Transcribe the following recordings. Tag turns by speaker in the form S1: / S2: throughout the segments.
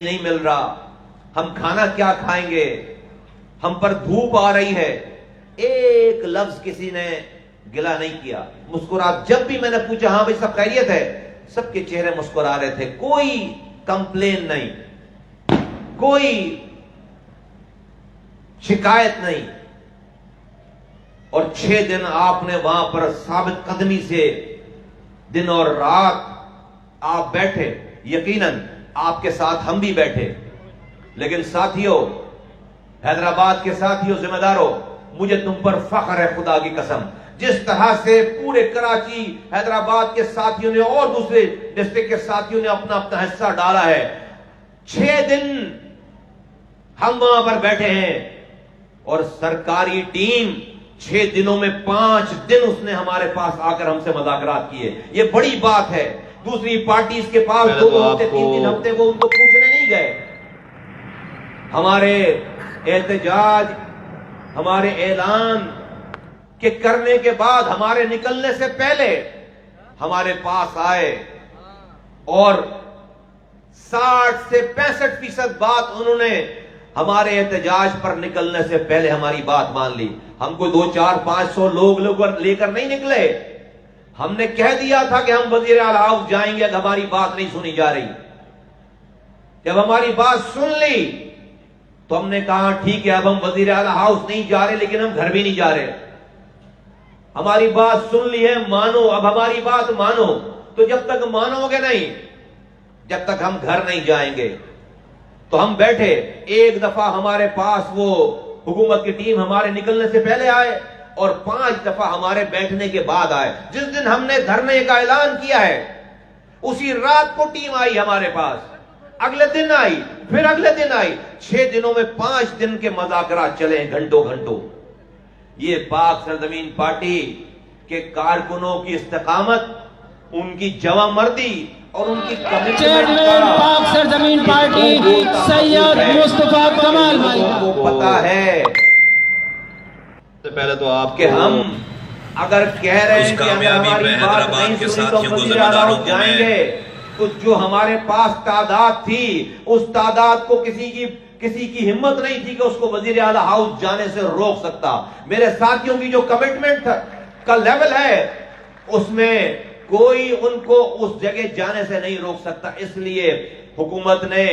S1: نہیں مل رہا، ہم کھانا کیا کھائیں گے، ہم پر دھوپ آ رہی ہے، ایک لفظ کسی نے گلا نہیں کیا، مسکرات. جب بھی میں نے پوچھا ہاں بھائی سب خیریت ہے، سب کے چہرے مسکرا رہے تھے، کوئی کمپلین نہیں، کوئی شکایت نہیں. اور 6 دن آپ نے وہاں پر ثابت قدمی سے دن اور رات آپ بیٹھے. یقیناً آپ کے ساتھ ہم بھی بیٹھے، لیکن ساتھیوں، حیدرآباد کے ساتھیوں، ذمہ داروں، مجھے تم پر فخر ہے خدا کی قسم. جس طرح سے پورے کراچی، حیدرآباد کے ساتھیوں نے اور دوسرے ڈسٹرکٹ کے ساتھیوں نے اپنا اپنا حصہ ڈالا ہے. 6 دن ہم وہاں پر بیٹھے ہیں اور سرکاری ٹیم 6 دنوں میں 5 دن اس نے ہمارے پاس آ کر ہم سے مذاکرات کیے. یہ بڑی بات ہے. دوسری پارٹیز کے پاس 2 ہفتے 3 ہفتے وہ ان کو پوچھنے نہیں گئے. ہمارے احتجاج، ہمارے اعلان کے کرنے کے بعد، ہمارے نکلنے سے پہلے ہمارے پاس آئے اور 60 سے 65% بات انہوں نے ہمارے احتجاج پر نکلنے سے پہلے ہماری بات مان لی. ہم کو 200 400 500 لوگ لے کر نہیں نکلے. ہم نے کہہ دیا تھا کہ ہم وزیر اعلیٰ ہاؤس جائیں گے، اگر ہماری بات نہیں سنی جا رہی. جب ہماری بات سن لی تو ہم نے کہا ٹھیک ہے، اب ہم وزیر اعلیٰ ہاؤس نہیں جا رہے، لیکن ہم گھر بھی نہیں جا رہے. ہماری بات سن لی ہے، مانو، اب ہماری بات مانو. تو جب تک مانو گے نہیں، جب تک ہم گھر نہیں جائیں گے. تو ہم بیٹھے. ایک دفعہ ہمارے پاس وہ حکومت کی ٹیم ہمارے نکلنے سے پہلے آئے اور 5 دفعہ ہمارے بیٹھنے کے بعد آئے. جس دن ہم نے دھرنے کا اعلان کیا ہے اسی رات کو ٹیم آئی ہمارے پاس، اگلے دن آئی، پھر اگلے دن آئی. 6 دنوں میں 5 دن کے مذاکرات چلے ہیں، گھنٹوں گھنٹوں. یہ پاک سرزمین پارٹی کے کارکنوں کی استقامت، ان کی جواں مردی اور ان کی
S2: چیئرمین پاک سرزمین پارٹی سید مصطفیٰ کمال بھائی
S1: کو پتا ہے.
S3: سے پہلے تو آپ
S1: کہ ہم اگر کہہ رہے ہیں کہ ہماری بات نہیں سنی تو وزیر اعلیٰ جائیں گے، تو جو ہمارے پاس تعداد تھی، اس تعداد کو کسی کی ہمت نہیں تھی کہ اس کو وزیر اعلیٰ ہاؤس جانے سے روک سکتا. میرے ساتھیوں کی جو کمٹمنٹ کا لیول ہے، اس میں کوئی ان کو اس جگہ جانے سے نہیں روک سکتا. اس لیے حکومت نے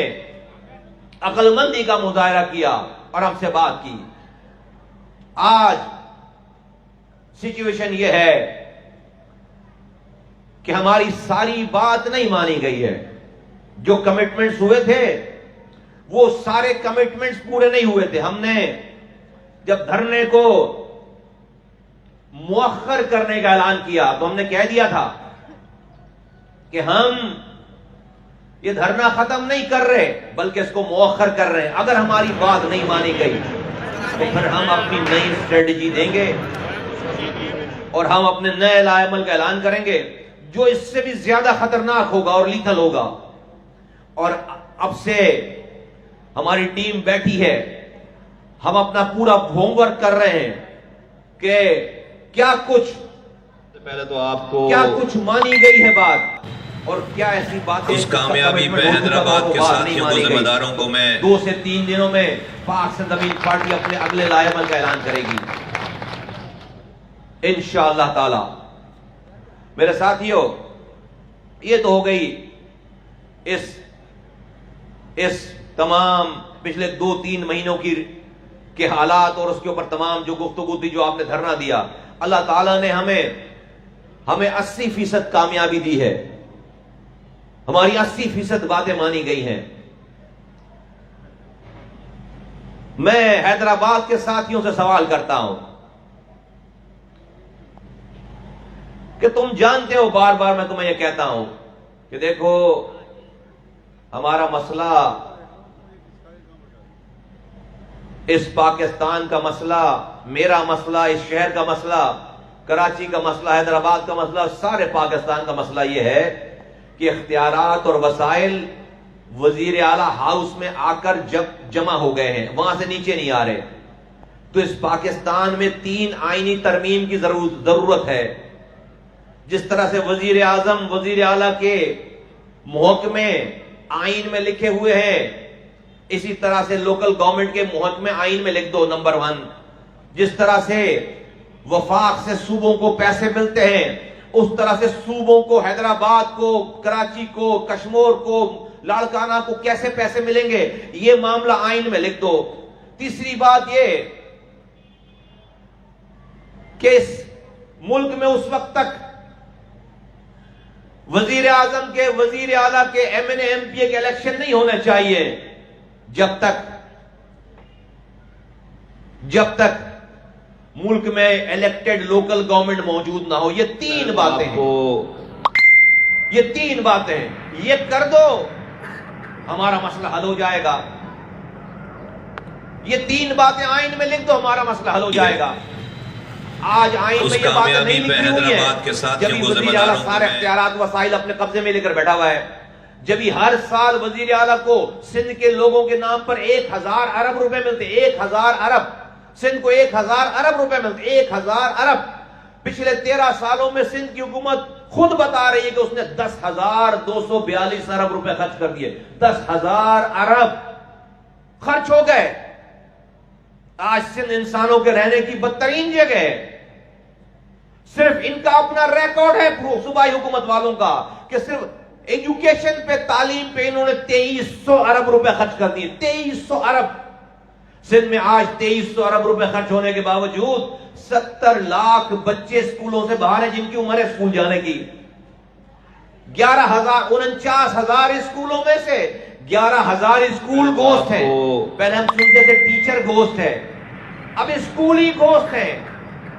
S1: عقل مندی کا مظاہرہ کیا اور ہم سے بات کی. آج سچویشن یہ ہے کہ ہماری ساری بات نہیں مانی گئی ہے. جو کمٹمنٹس ہوئے تھے وہ سارے کمٹمنٹس پورے نہیں ہوئے تھے. ہم نے جب دھرنے کو مؤخر کرنے کا اعلان کیا تو ہم نے کہہ دیا تھا کہ ہم یہ دھرنا ختم نہیں کر رہے بلکہ اس کو مؤخر کر رہے ہیں. اگر ہماری بات نہیں مانی گئی تو پھر ہم اپنی نئی اسٹریٹجی دیں گے اور ہم اپنے نئے لائحہ عمل کا اعلان کریں گے، جو اس سے بھی زیادہ خطرناک ہوگا اور لیتھل ہوگا. اور اب سے ہماری ٹیم بیٹھی ہے، ہم اپنا پورا ہوم ورک کر رہے ہیں کہ کیا
S3: پہلے تو آپ کو
S1: کچھ مانی گئی ہے بات اور کیا ایسی بات
S3: اس کامیابی پہ حیدرآباد کے ساتھیوں کو، ذمہ داروں کو میں
S1: 2 سے 3 دنوں میں پاک سرزمین پارٹی اپنے اگلے لائحہ عمل کا اعلان کرے گی انشاءاللہ تعالی. میرے ساتھیوں، یہ تو ہو گئی اس تمام پچھلے 2-3 مہینوں کے حالات اور اس کے اوپر تمام جو گفتگو تھی، جو آپ نے دھرنا دیا. اللہ تعالیٰ نے ہمیں 80% کامیابی دی ہے. ہماری 80% باتیں مانی گئی ہیں. میں حیدرآباد کے ساتھیوں سے سوال کرتا ہوں کہ تم جانتے ہو، بار بار میں تمہیں یہ کہتا ہوں کہ دیکھو، ہمارا مسئلہ، اس پاکستان کا مسئلہ، میرا مسئلہ، اس شہر کا مسئلہ، کراچی کا مسئلہ، حیدرآباد کا مسئلہ، سارے پاکستان کا مسئلہ یہ ہے کہ اختیارات اور وسائل وزیر اعلیٰ ہاؤس میں آ کر جب جمع ہو گئے ہیں، وہاں سے نیچے نہیں آ رہے. تو اس پاکستان میں 3 آئینی ترمیم کی ضرورت ہے. جس طرح سے وزیر اعظم، وزیر اعلیٰ کے محکمے آئین میں لکھے ہوئے ہیں، اسی طرح سے لوکل گورنمنٹ کے محکمے آئین میں لکھ دو. نمبر 1، جس طرح سے وفاق سے صوبوں کو پیسے ملتے ہیں، اس طرح سے صوبوں کو، حیدرآباد کو، کراچی کو، کشمیر کو، لاڑکانہ کو کیسے پیسے ملیں گے، یہ معاملہ آئین میں لکھ دو. تیسری بات یہ کہ اس ملک میں اس وقت تک وزیر اعظم کے، وزیر اعلیٰ کے، M N A M P A کے الیکشن نہیں ہونے چاہیے جب تک ملک میں الیکٹڈ لوکل گورنمنٹ موجود نہ ہو. یہ تین باتیں ہیں، یہ تین باتیں ہیں. یہ کر دو ہمارا مسئلہ حل ہو جائے گا. یہ تین باتیں آئین میں لکھ دو، ہمارا مسئلہ حل ہو جائے گا. آج آئین میں یہ باتیں نہیں لکھی ہوئی ہیں جبھی وزیر اعلیٰ سارے اختیارات وسائل اپنے قبضے میں لے کر بیٹھا ہوا ہے. جبھی ہر سال وزیر اعلیٰ کو سندھ کے لوگوں کے نام پر 1000 ارب روپے ملتے، 1000 ارب، سندھ کو 1000 ارب روپے ملتے، 1000 ارب. پچھلے 13 سالوں میں سندھ کی حکومت خود بتا رہی ہے کہ اس نے 10,242 ارب روپے خرچ کر دیے. 10,000 ارب خرچ ہو گئے. آج سندھ انسانوں کے رہنے کی بدترین جگہ ہے. صرف ان کا اپنا ریکارڈ ہے صوبائی حکومت والوں کا کہ صرف ایجوکیشن پہ، تعلیم پہ انہوں نے 2300 ارب روپے خرچ کر دیے. 2300 ارب. سندھ میں آج 2300 ارب روپے خرچ ہونے کے باوجود 70 لاکھ بچے اسکولوں سے باہر ہیں جن کی عمر ہے اسکول جانے کی. 49,000 اسکولوں میں سے 11,000 اسکول گوشت ہیں. پہلے ہم سنتے تھے ٹیچر گوشت ہے، اب اسکول ہی گوشت ہے.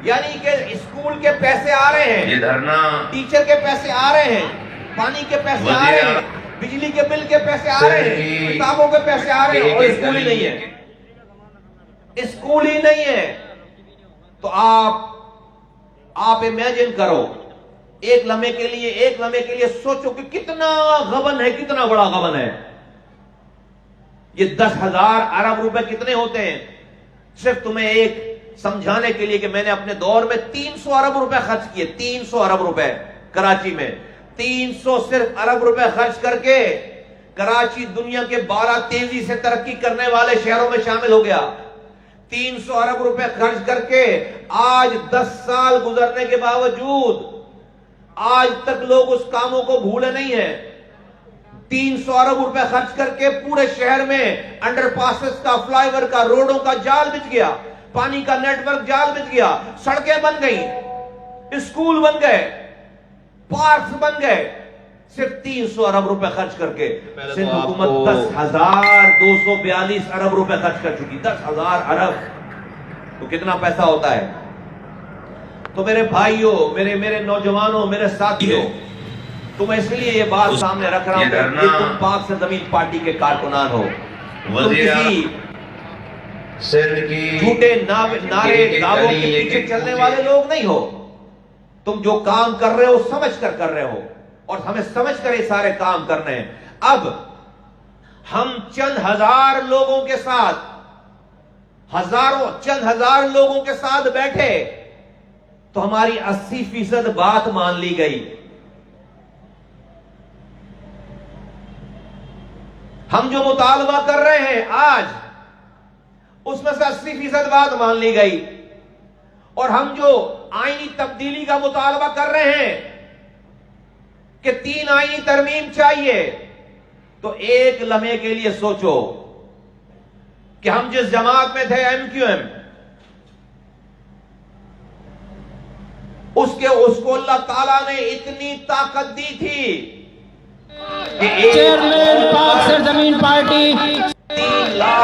S1: یعنی کہ اسکول کے پیسے آ رہے ہیں،
S3: یہ دھرنا
S1: ٹیچر کے پیسے آ رہے ہیں، پانی کے پیسے آ رہے ہیں، بجلی کے بل کے پیسے آ رہے ہیں، کتابوں کے پیسے آ رہے ہیں، اور اسکول ہی نہیں ہے. اسکول ہی نہیں ہے. تو آپ امیجن کرو، ایک لمحے کے لیے سوچو کہ کتنا غبن ہے، کتنا بڑا غبن ہے. یہ 10,000 ارب روپے کتنے ہوتے ہیں؟ صرف تمہیں ایک سمجھانے کے لیے کہ میں نے اپنے دور میں 300 ارب روپے خرچ کیے. 300 ارب روپے کراچی میں. 300 صرف ارب روپے خرچ کر کے کراچی دنیا کے 12 تیزی سے ترقی کرنے والے شہروں میں شامل ہو گیا. 300 ارب روپے خرچ کر کے آج 10 سال گزرنے کے باوجود آج تک لوگ اس کاموں کو بھولے نہیں ہیں. 300 ارب روپے خرچ کر کے پورے شہر میں انڈر پاسز کا، فلائی اوور کا، روڈوں کا جال بچ گیا، پانی کا نیٹ ورک جال بچ گیا، سڑکیں بن گئیں، اسکول بن گئے، پارکس بن گئے. صرف 300 ارب روپے خرچ کر کے سندھ حکومت 10,242 ارب روپے خرچ کر چکی. 10,000 ارب تو کتنا پیسہ ہوتا ہے؟ تو میرے بھائیوں، میرے نوجوانوں، میرے ساتھیوں، تم اس لیے یہ بات سامنے رکھ رہا ہوں کہ تم پاک سے زمین پارٹی کے کارکنان ہو. تم کسی جھوٹے نعرے دعووں کے پیچھے چلنے والے لوگ نہیں ہو. تم جو کام کر رہے ہو سمجھ کر رہے ہو، اور ہمیں سمجھ کر یہ سارے کام کرنے ہیں. اب ہم چند ہزار لوگوں کے ساتھ، چند ہزار لوگوں کے ساتھ بیٹھے تو ہماری 80% بات مان لی گئی. ہم جو مطالبہ کر رہے ہیں آج، اس میں سے 80% بات مان لی گئی. اور ہم جو آئینی تبدیلی کا مطالبہ کر رہے ہیں کہ 3 آئینی ترمیم چاہیے، تو ایک لمحے کے لیے سوچو کہ ہم جس جماعت میں تھے، ایم کیو ایم، اس کو اللہ تعالیٰ نے اتنی طاقت دی تھی کہ
S2: چیئرمین پاک سرزمین پارٹی،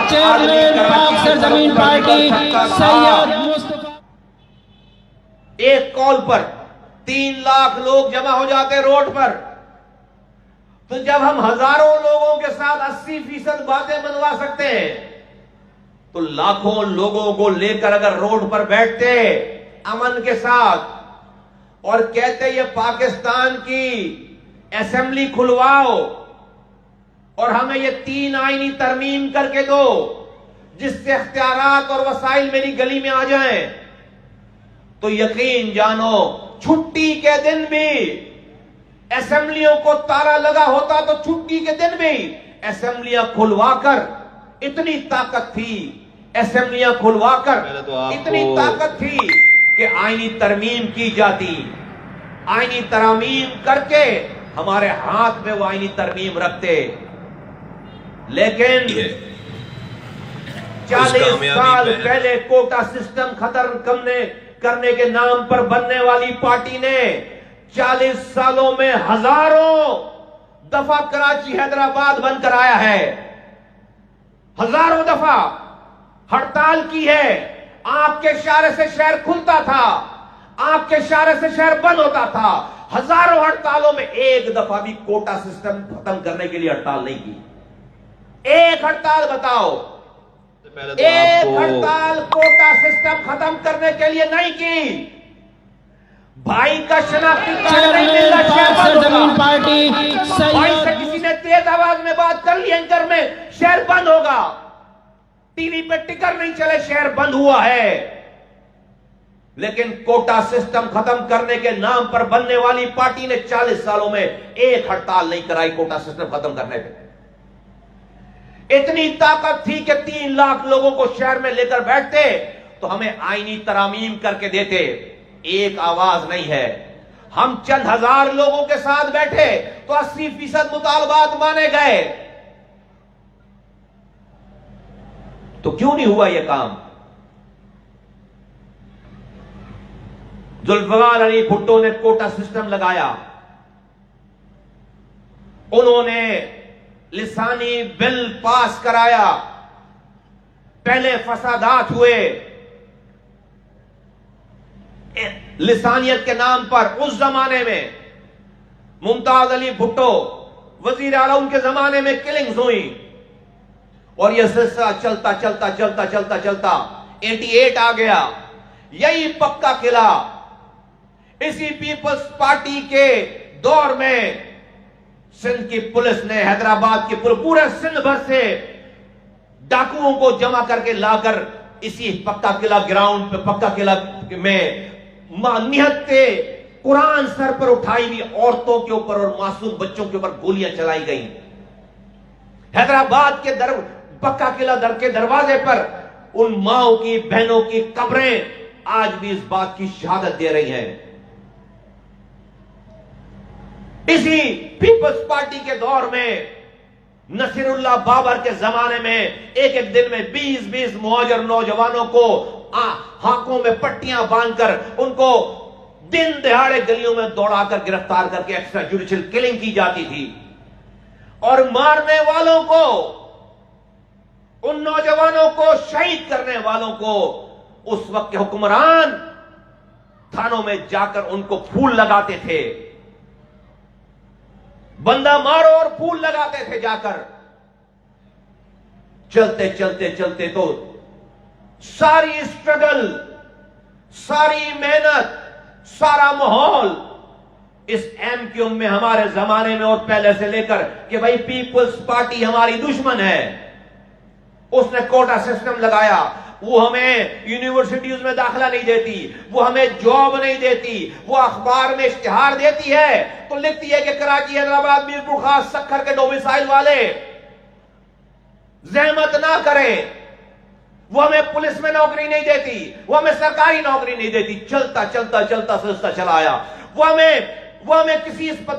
S2: چیئرمین پاک سرزمین پارٹی سید مصطفیٰ،
S1: ایک کال پر 3 لاکھ لوگ جمع ہو جاتے روڈ پر. تو جب ہم ہزاروں لوگوں کے ساتھ 80% باتیں منوا سکتے ہیں، تو لاکھوں لوگوں کو لے کر اگر روڈ پر بیٹھتے امن کے ساتھ اور کہتے یہ پاکستان کی اسمبلی کھلواؤ اور ہمیں یہ 3 آئینی ترمیم کر کے دو جس سے اختیارات اور وسائل میری گلی میں آ جائیں، تو یقین جانو چھٹی کے دن بھی اسمبلیوں کو تالا لگا ہوتا تو چھٹی کے دن بھی اسمبلیاں کھلوا کر اتنی طاقت تھی، اسمبلیاں کھلوا کر اتنی طاقت تھی کہ آئینی ترمیم کی جاتی، آئینی ترمیم کر کے ہمارے ہاتھ میں وہ آئینی ترمیم رکھتے، لیکن 40 سال پہلے کوٹا سسٹم ختم کرنے کے نام پر بننے والی پارٹی نے 40 سالوں میں ہزاروں دفعہ کراچی حیدرآباد بند کرایا ہے، ہزاروں دفعہ ہڑتال کی ہے۔ آپ کے اشارے سے شہر کھلتا تھا، آپ کے اشارے سے شہر بند ہوتا تھا، ہزاروں ہڑتالوں میں ایک دفعہ بھی کوٹا سسٹم ختم کرنے کے لیے ہڑتال نہیں کی۔ ایک ہڑتال بتاؤ، ایک ہڑتال کوٹا سسٹم ختم کرنے کے لیے نہیں کی۔ بھائی کا شناختی کارڈ نہیں ملنا، شہر بند ہوگا۔
S2: پارٹی
S1: بھائی سے کسی نے تیز آواز میں بات کر لی اینکر میں، شہر بند ہوگا۔ ٹی وی پہ ٹکر نہیں چلے، شہر بند ہوا ہے۔ لیکن کوٹا سسٹم ختم کرنے کے نام پر بننے والی پارٹی نے 40 سالوں میں ایک ہڑتال نہیں کرائی کوٹا سسٹم ختم کرنے پہ۔ اتنی طاقت تھی کہ 3 لاکھ لوگوں کو شہر میں لے کر بیٹھتے تو ہمیں آئینی ترامیم کر کے دیتے، ایک آواز نہیں ہے۔ ہم چند ہزار لوگوں کے ساتھ بیٹھے تو 80% مطالبات مانے گئے، تو کیوں نہیں ہوا یہ کام؟ ذوالفقار علی بھٹو نے کوٹا سسٹم لگایا، انہوں نے لسانی بل پاس کرایا، پہلے فسادات ہوئے لسانیت کے نام پر۔ اس زمانے میں ممتاز علی بھٹو وزیر اعلیٰ، ان کے زمانے میں کلنگز ہوئی، اور یہ سلسلہ چلتا چلتا چلتا چلتا چلتا 88 آ گیا۔ یہی پکا قلعہ اسی پیپلز پارٹی کے دور میں سندھ کی پولیس نے، حیدرآباد کی پورے سندھ بھر سے ڈاکوؤں کو جمع کر کے لا کر اسی پکا قلعہ گراؤنڈ پہ، پکا قلعہ میں نہتے قرآن سر پر اٹھائی ہوئی عورتوں کے اوپر اور معصوم بچوں کے اوپر گولیاں چلائی گئیں۔ حیدرآباد کے پکا قلعہ در کے دروازے پر ان ماؤں کی، بہنوں کی قبریں آج بھی اس بات کی شہادت دے رہی ہیں۔ اسی پیپلز پارٹی کے دور میں نصیر اللہ بابر کے زمانے میں ایک ایک دن میں 20 مہاجر نوجوانوں کو ہاتھوں میں پٹیاں باندھ کر ان کو دن دہاڑے گلیوں میں دوڑا کر گرفتار کر کے ایکسٹرا جوڈیشل کلنگ کی جاتی تھی، اور مارنے والوں کو، ان نوجوانوں کو شہید کرنے والوں کو اس وقت کے حکمران تھانوں میں جا کر ان کو پھول لگاتے تھے، بندہ مارو اور پھول لگاتے تھے جا کر۔ چلتے چلتے چلتے تو ساری اسٹرگل، ساری محنت، سارا ماحول اس ایم کیو میں ہمارے زمانے میں اور پہلے سے لے کر کہ بھائی پیپلز پارٹی ہماری دشمن ہے، اس نے کوٹا سسٹم لگایا، وہ ہمیں یونیورسٹیز میں داخلہ نہیں دیتی، وہ ہمیں جاب نہیں دیتی، وہ اخبار میں اشتہار دیتی ہے تو لکھتی ہے کہ کراچی، حیدرآباد، میرپور خاص، سکھر کے ڈومیسائل والے زحمت نہ کریں، وہ ہمیں پولیس میں نوکری نہیں دیتی، وہ ہمیں سرکاری نوکری نہیں دیتی۔ چلتا چلتا چلتا سلسلہ چلا آیا، وہ ہمیں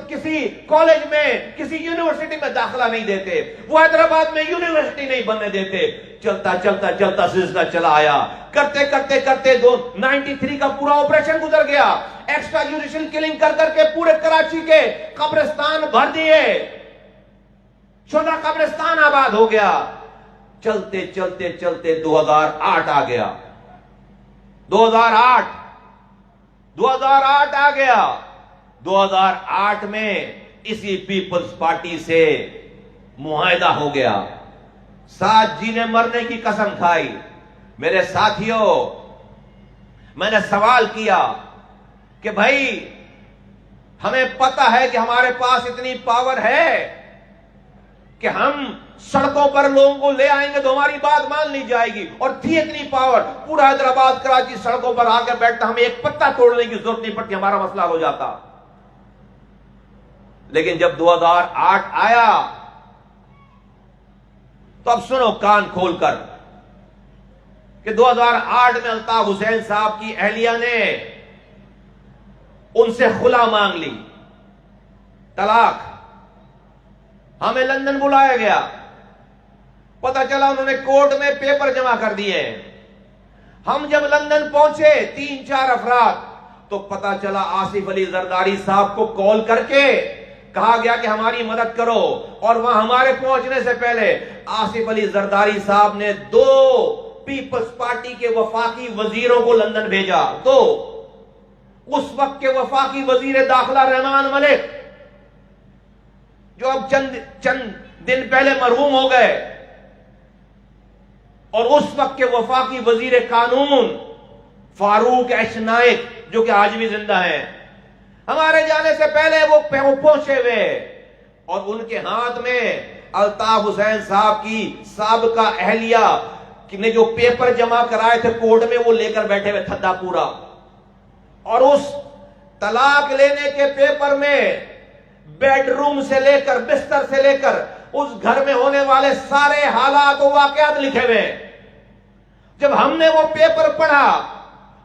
S1: کسی کالج میں، کسی یونیورسٹی میں داخلہ نہیں دیتے، وہ حیدرآباد میں یونیورسٹی نہیں بننے دیتے۔ چلتا چلتا چلتا سلسلہ چلا آیا، کرتے کرتے کرتے 93 کا پورا آپریشن گزر گیا، ایکسٹرا جوڈیشل کلنگ کر کر کے پورے کراچی کے قبرستان بھر دیے، چھوٹا قبرستان آباد ہو گیا۔ چلتے چلتے چلتے 2008 آ گیا، 2008 آ گیا۔ 2008 میں اسی پیپلز پارٹی سے معاہدہ ہو گیا، ساتھ جی نے مرنے کی قسم کھائی۔ میرے ساتھیوں، میں نے سوال کیا کہ بھائی ہمیں پتہ ہے کہ ہمارے پاس اتنی پاور ہے کہ ہم سڑکوں پر لوگوں کو لے آئیں گے تو ہماری بات مان لی جائے گی، اور تھی اتنی پاور، پورا حیدرآباد کراچی سڑکوں پر آ کے بیٹھتا، ہمیں ایک پتا توڑنے کی ضرورت نہیں پڑتی، ہمارا مسئلہ ہو جاتا۔ لیکن جب 2008 آیا تو اب سنو کان کھول کر کہ 2008 میں الطاف حسین صاحب کی اہلیہ نے ان سے خلا مانگ لی، طلاق۔ ہمیں لندن بلایا گیا، پتہ چلا انہوں نے کورٹ میں پیپر جمع کر دیے۔ ہم جب لندن پہنچے 3-4 افراد تو پتہ چلا آصف علی زرداری صاحب کو کال کر کے کہا گیا کہ ہماری مدد کرو، اور وہاں ہمارے پہنچنے سے پہلے آصف علی زرداری صاحب نے 2 پیپلز پارٹی کے وفاقی وزیروں کو لندن بھیجا، 2۔ اس وقت کے وفاقی وزیر داخلہ رحمان ملک جو اب چند دن پہلے مرحوم ہو گئے، اور اس وقت کے وفاقی وزیر قانون فاروق ایش نائک جو کہ آج بھی زندہ ہیں، ہمارے جانے سے پہلے وہ پہنچے ہوئے، اور ان کے ہاتھ میں الطاف حسین صاحب کی سابقہ اہلیہ نے جو پیپر جمع کرائے تھے کورٹ میں وہ لے کر بیٹھے ہوئے تھدا پورا، اور اس طلاق لینے کے پیپر میں بیڈ روم سے لے کر بستر سے لے کر اس گھر میں ہونے والے سارے حالات و واقعات لکھے ہوئے۔ جب ہم نے وہ پیپر پڑھا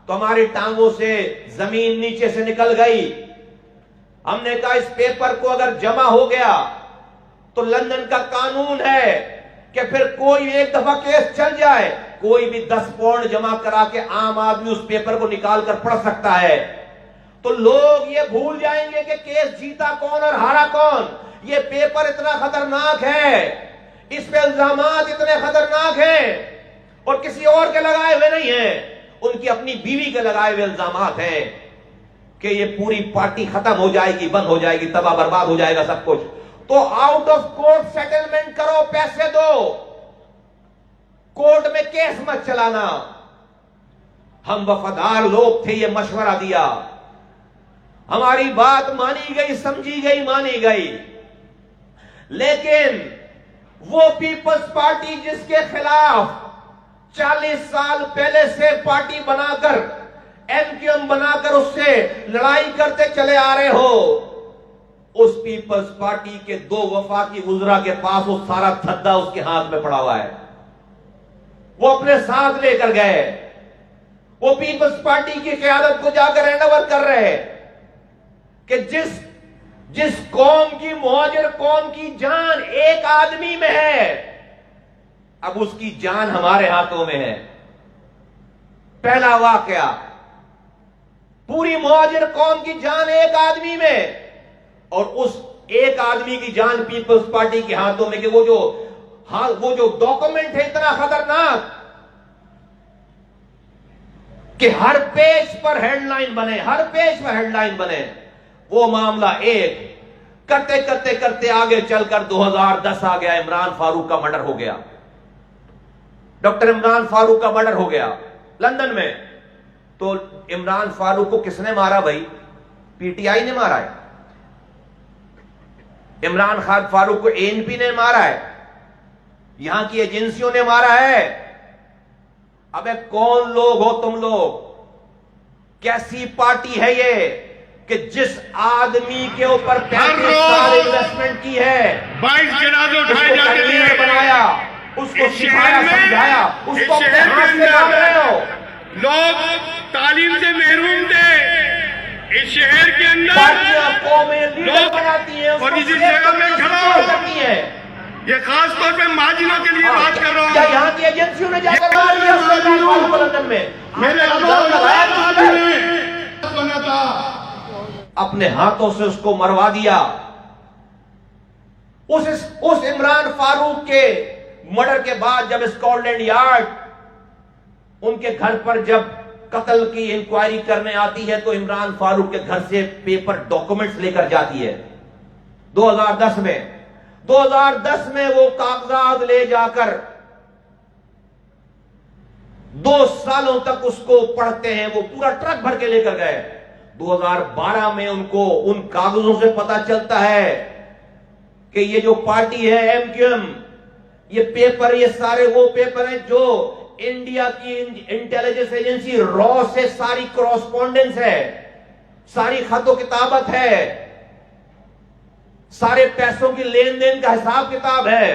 S1: تو ہماری ٹانگوں سے زمین نیچے سے نکل گئی۔ ہم نے کہا اس پیپر کو اگر جمع ہو گیا تو لندن کا قانون ہے کہ پھر کوئی ایک دفعہ کیس چل جائے، کوئی بھی 10 پاؤنڈ جمع کرا کے عام آدمی اس پیپر کو نکال کر پڑھ سکتا ہے، تو لوگ یہ بھول جائیں گے کہ کیس جیتا کون اور ہارا کون۔ یہ پیپر اتنا خطرناک ہے، اس پہ الزامات اتنے خطرناک ہیں، اور کسی اور کے لگائے ہوئے نہیں ہیں، ان کی اپنی بیوی کے لگائے ہوئے الزامات ہیں کہ یہ پوری پارٹی ختم ہو جائے گی، بند ہو جائے گی، تباہ برباد ہو جائے گا سب کچھ۔ تو آؤٹ آف کورٹ سیٹلمنٹ کرو، پیسے دو، کورٹ میں کیس مت چلانا۔ ہم وفادار لوگ تھے، یہ مشورہ دیا، ہماری بات مانی گئی، سمجھی گئی، مانی گئی، لیکن وہ پیپلز پارٹی جس کے خلاف 40 سال پہلے سے پارٹی بنا کر MQM بنا کر اس سے لڑائی کرتے چلے آ رہے ہو، اس پیپلز پارٹی کے 2 وفاقی وزراء کے پاس وہ سارا تھدا اس کے ہاتھ میں پڑا ہوا ہے، وہ اپنے ساتھ لے کر گئے، وہ پیپلز پارٹی کی قیادت کو جا کر ہینڈ اوور کر رہے کہ جس قوم کی مہاجر قوم کی جان ایک آدمی میں ہے، اب اس کی جان ہمارے ہاتھوں میں ہے۔ پہلا واقعہ، پوری مہاجر قوم کی جان ایک آدمی میں، اور اس ایک آدمی کی جان پیپلز پارٹی کے ہاتھوں میں، کہ وہ جو ڈاکومنٹ ہے اتنا خطرناک کہ ہر پیج پر ہیڈ لائن بنے، ہر پیج پر ہیڈ لائن بنے۔ وہ معاملہ ایک کرتے کرتے کرتے آگے چل کر 2010 آ گیا، عمران فاروق کا مرڈر ہو گیا، ڈاکٹر عمران فاروق کا مرڈر ہو گیا لندن میں۔ تو عمران فاروق کو کس نے مارا بھائی؟ PTI نے مارا ہے۔ عمران خان فاروق کو ANP نے مارا ہے، یہاں کی ایجنسیوں نے مارا ہے۔ ابے کون لوگ ہو تم لوگ؟ کیسی پارٹی ہے یہ کہ جس آدمی کے اوپر 35 سال انویسٹمنٹ کی ہے،
S4: 22 جنازے اٹھائے جاتے ہیں،
S1: بنایا، اس کو سکھایا، سمجھایا، اس کو اپنے ہاتھ سے کام رہے ہو۔
S4: لوگ تعلیم سے محروم تھے، اس شہر کے اندر
S1: پارٹیاں قومیں لیڈر بناتی ہیں،
S4: اور اسی جگہ میں کھڑا
S1: کرتی ہیں۔
S4: یہ خاص طور پہ مہاجروں کے لیے بات کر رہا
S1: کیا
S4: ہوں۔
S1: یہاں کی ایجنسیوں نے جا کر مار دیا لندن میں؟
S4: میرے بنا تھا،
S1: اپنے ہاتھوں سے اس کو مروا دیا۔ اس عمران فاروق کے مرڈر کے بعد جب اسکاٹ یارڈ ان کے گھر پر جب قتل کی انکوائری کرنے آتی ہے تو عمران فاروق کے گھر سے پیپر ڈاکومنٹس لے کر جاتی ہے 2010 میں۔ 2010 میں وہ کاغذات لے جا کر 2 سالوں تک اس کو پڑھتے ہیں، وہ پورا ٹرک بھر کے لے کر گئے۔ 2012 میں ان کو ان کاغذوں سے پتا چلتا ہے کہ یہ جو پارٹی ہے MQM، یہ پیپر، یہ سارے وہ پیپر ہیں جو انڈیا کی انٹیلیجنس ایجنسی را سے ساری کراسپونڈنس ہے، ساری خط و کتابت ہے۔ سارے پیسوں کی لین دین کا حساب کتاب ہے.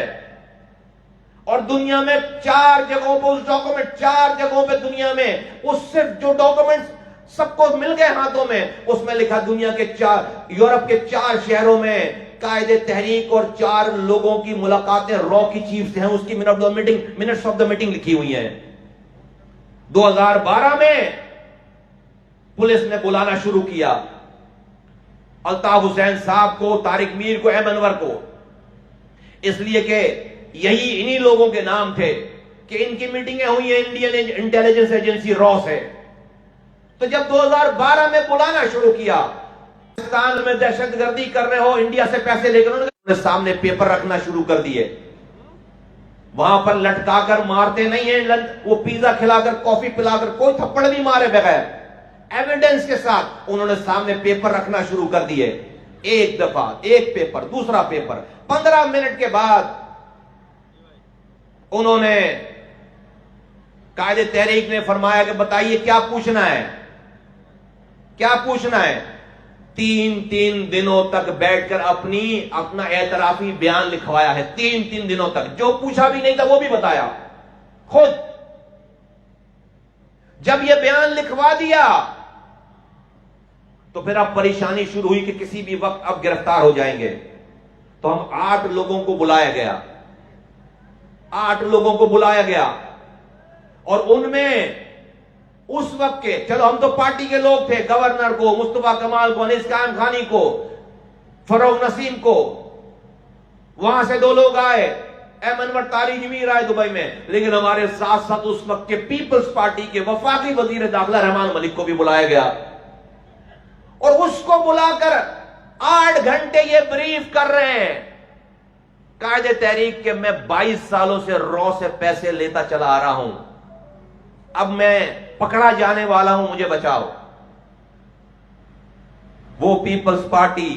S1: اور دنیا میں 4 جگہوں پہ اس ڈاکومنٹ 4 جگہوں پہ دنیا میں اس صرف جو ڈاکومنٹ سب کو مل گئے ہاتھوں میں, اس میں لکھا دنیا کے 4 یورپ کے 4 شہروں میں قائد تحریک اور 4 لوگوں کی ملاقاتیں را کی چیف سے ہیں, اس کی منٹس آف دا میٹنگ لکھی ہوئی ہیں. 2012 میں پولیس نے بلانا شروع کیا الطاف حسین صاحب کو, طارق میر کو, ایم انور کو, اس لیے کہ یہی انہی لوگوں کے نام تھے کہ ان کی میٹنگیں ہوئی ہیں انڈین انٹیلیجنس ایجنسی را سے. تو جب 2012 میں بلانا شروع کیا, پاکستان میں دہشت گردی کر رہے ہو, انڈیا سے پیسے لے کر, انہوں نے سامنے پیپر رکھنا شروع کر دیے. وہاں پر لٹکا کر مارتے نہیں ہیں, وہ پیزا کھلا کر, کافی پلا کر, کوئی تھپڑ نہیں مارے بغیر, ایویڈنس کے ساتھ انہوں نے سامنے پیپر رکھنا شروع کر دیے. ایک دفعہ ایک پیپر, دوسرا پیپر, 15 منٹ کے بعد انہوں نے, قائد تحریک نے فرمایا کہ بتائیے کیا پوچھنا ہے, کیا پوچھنا ہے. 3 دنوں تک بیٹھ کر اپنا اعترافی بیان لکھوایا ہے. 3 دنوں تک جو پوچھا بھی نہیں تھا وہ بھی بتایا خود. جب یہ بیان لکھوا دیا تو پھر اب پریشانی شروع ہوئی کہ کسی بھی وقت اب گرفتار ہو جائیں گے. تو ہم 8 لوگوں کو بلایا گیا, 8 لوگوں کو بلایا گیا, اور ان میں اس وقت کے, چلو ہم تو پارٹی کے لوگ تھے, گورنر کو, مصطفیٰ کمال کو, انیس قائم خانی کو, فروغ نسیم کو, وہاں سے 2 لوگ آئے, ایم انور طارق میر آئے دبئی میں. لیکن ہمارے ساتھ ساتھ اس وقت کے پیپلز پارٹی کے وفاقی وزیر داخلہ رحمان ملک کو بھی بلایا گیا, اور اس کو بلا کر 8 گھنٹے یہ بریف کر رہے ہیں قائد تحریک کہ میں 22 سالوں سے را سے پیسے لیتا چلا آ رہا ہوں, اب میں پکڑا جانے والا ہوں, مجھے بچاؤ. وہ پیپلز پارٹی,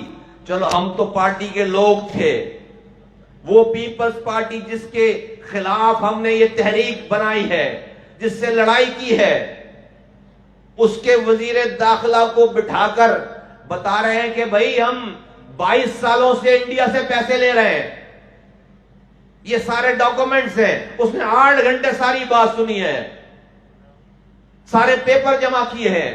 S1: چلو ہم تو پارٹی کے لوگ تھے, وہ پیپلز پارٹی جس کے خلاف ہم نے یہ تحریک بنائی ہے, جس سے لڑائی کی ہے, اس کے وزیر داخلہ کو بٹھا کر بتا رہے ہیں کہ بھائی ہم 22 سالوں سے انڈیا سے پیسے لے رہے ہیں, یہ سارے ڈاکومنٹس ہیں. اس نے 8 گھنٹے ساری بات سنی ہے, سارے پیپر جمع کیے ہیں,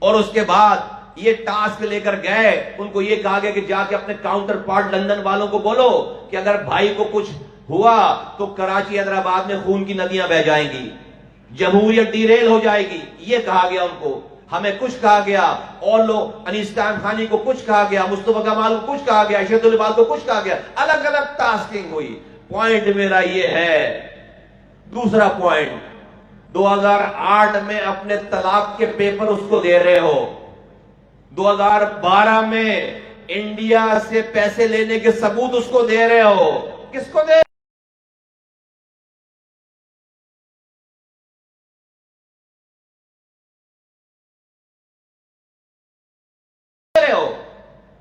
S1: اور اس کے بعد یہ ٹاسک لے کر گئے. ان کو یہ کہا گیا کہ جا کے اپنے کاؤنٹر پارٹ لندن والوں کو بولو کہ اگر بھائی کو کچھ ہوا تو کراچی حیدرآباد میں خون کی ندیاں بہ جائیں گی, جمہوریت ڈیریل ہو جائے گی. یہ کہا گیا ان کو, ہمیں کچھ کہا گیا, اور لوگ انیس قائم خانی کو کچھ کہا گیا, مصطفیٰ کمال کو کچھ کہا گیا, شہید العباد کو کچھ کہا گیا, الگ الگ ٹاسکنگ ہوئی. پوائنٹ میرا یہ ہے, دوسرا پوائنٹ, 2008 میں اپنے طلاق کے پیپر اس کو دے رہے ہو, 2012 میں انڈیا سے پیسے لینے کے ثبوت اس کو دے رہے ہو. کس کو دے رہے ہو؟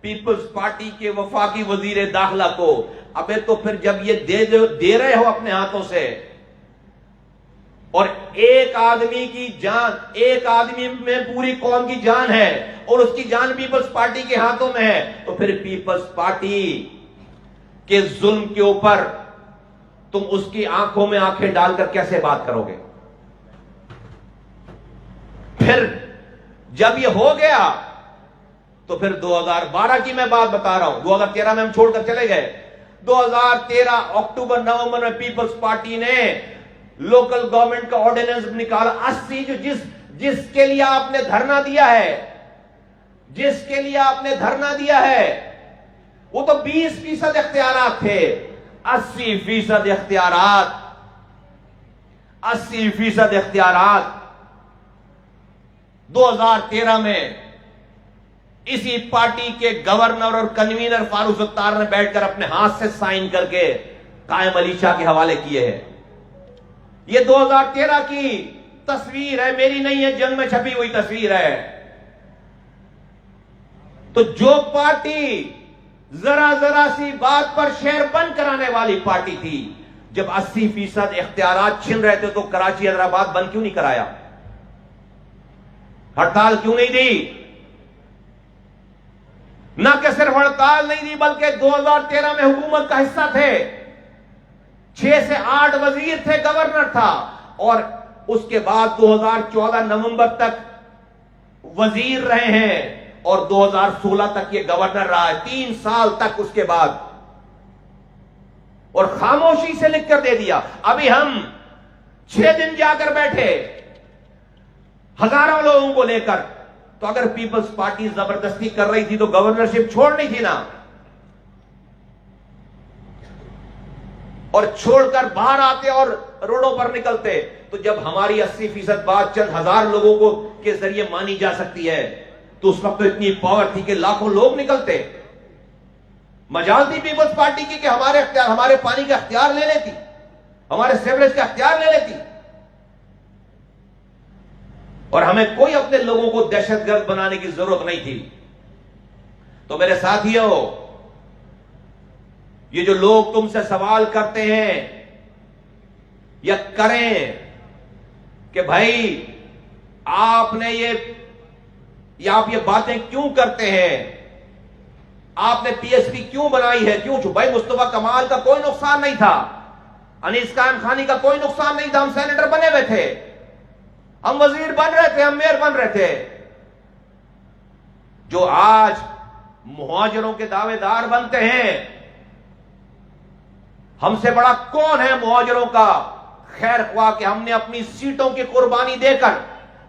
S1: پیپلز پارٹی کے وفاقی وزیر داخلہ کو. ابے تو پھر جب یہ دے رہے ہو اپنے ہاتھوں سے, اور ایک آدمی کی جان, ایک آدمی میں پوری قوم کی جان ہے, اور اس کی جان پیپلز پارٹی کے ہاتھوں میں ہے, تو پھر پیپلز پارٹی کے ظلم کے اوپر تم اس کی آنکھوں میں آنکھیں ڈال کر کیسے بات کرو گے؟ پھر جب یہ ہو گیا تو پھر 2012 کی میں بات بتا رہا ہوں, 2013 میں ہم چھوڑ کر چلے گئے. 2013 اکتوبر نومبر میں پیپلز پارٹی نے لوکل گورنمنٹ کا آرڈیننس نکالا. 80 جس کے لیے آپ نے دھرنا دیا ہے, جس کے لیے آپ نے دھرنا دیا ہے, وہ تو 20% اختیارات تھے. 80% اختیارات, 80% اختیارات 2013 میں اسی پارٹی کے گورنر اور کنوینر فاروق ستار نے بیٹھ کر اپنے ہاتھ سے سائن کر کے قائم علی شاہ کے حوالے کیے ہیں. یہ 2013 کی تصویر ہے, میری نہیں ہے, جنگ میں چھپی ہوئی تصویر ہے. تو جو پارٹی ذرا سی بات پر شہر بند کرانے والی پارٹی تھی, جب 80% اختیارات چھن رہے تھے تو کراچی حیدرآباد بند کیوں نہیں کرایا؟ ہڑتال کیوں نہیں دی؟ نہ کہ صرف ہڑتال نہیں دی بلکہ 2013 میں حکومت کا حصہ تھے. 6 سے 8 وزیر تھے, گورنر تھا, اور اس کے بعد 2014 نومبر تک وزیر رہے ہیں اور 2016 تک یہ گورنر رہا ہے, 3 سال تک اس کے بعد, اور خاموشی سے لکھ کر دے دیا. ابھی ہم 6 دن جا کر بیٹھے ہزاروں لوگوں کو لے کر, تو اگر پیپلز پارٹی زبردستی کر رہی تھی تو گورنرشپ چھوڑنی تھی نا, اور چھوڑ کر باہر آتے اور روڈوں پر نکلتے. تو جب ہماری 80% بات چند ہزار لوگوں کو کے ذریعے مانی جا سکتی ہے, تو اس وقت تو اتنی پاور تھی کہ لاکھوں لوگ نکلتے. مجال تھی پیپلز پارٹی کی کہ ہمارے پانی کا اختیار لے لیتی, ہمارے سیوریج کا اختیار لے لیتی, اور ہمیں کوئی اپنے لوگوں کو دہشت گرد بنانے کی ضرورت نہیں تھی. تو میرے ساتھیوں, یہ جو لوگ تم سے سوال کرتے ہیں یا کریں کہ بھائی آپ نے آپ یہ باتیں کیوں کرتے ہیں, آپ نے پی ایس پی کیوں بنائی ہے, کیوں چھو؟ بھائی مصطفیٰ کمال کا کوئی نقصان نہیں تھا, انیس قائم خانی کا کوئی نقصان نہیں تھا, ہم سینیٹر بنے ہوئے تھے, ہم وزیر بن رہے تھے, ہم میئر بن رہے تھے. جو آج مہاجروں کے دعوے دار بنتے ہیں, ہم سے بڑا کون ہے مہاجروں کا خیر خواہ کہ ہم نے اپنی سیٹوں کی قربانی دے کر,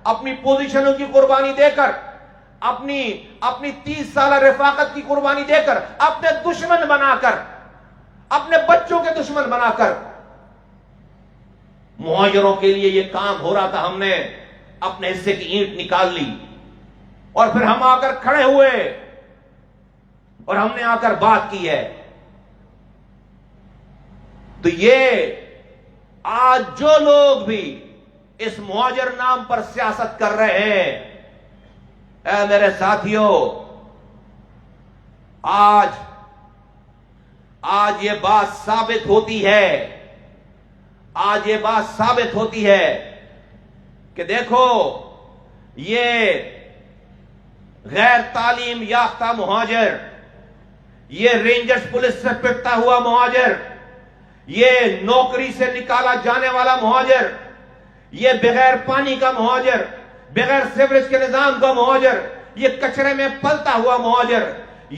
S1: اپنی پوزیشنوں کی قربانی دے کر, اپنی 30 سالہ رفاقت کی قربانی دے کر, اپنے دشمن بنا کر, اپنے بچوں کے دشمن بنا کر مہاجروں کے لیے یہ کام ہو رہا تھا. ہم نے اپنے حصے کی اینٹ نکال لی اور پھر ہم آ کر کھڑے ہوئے اور ہم نے آ کر بات کی ہے. تو یہ آج جو لوگ بھی اس مہاجر نام پر سیاست کر رہے ہیں, اے میرے ساتھیوں, آج یہ بات ثابت ہوتی ہے, آج یہ بات ثابت ہوتی ہے کہ دیکھو یہ غیر تعلیم یافتہ مہاجر, یہ رینجرز پولیس سے پٹتا ہوا مہاجر, یہ نوکری سے نکالا جانے والا مہاجر, یہ بغیر پانی کا مہاجر, بغیر سیوریج کے نظام کا مہاجر, یہ کچرے میں پلتا ہوا مہاجر,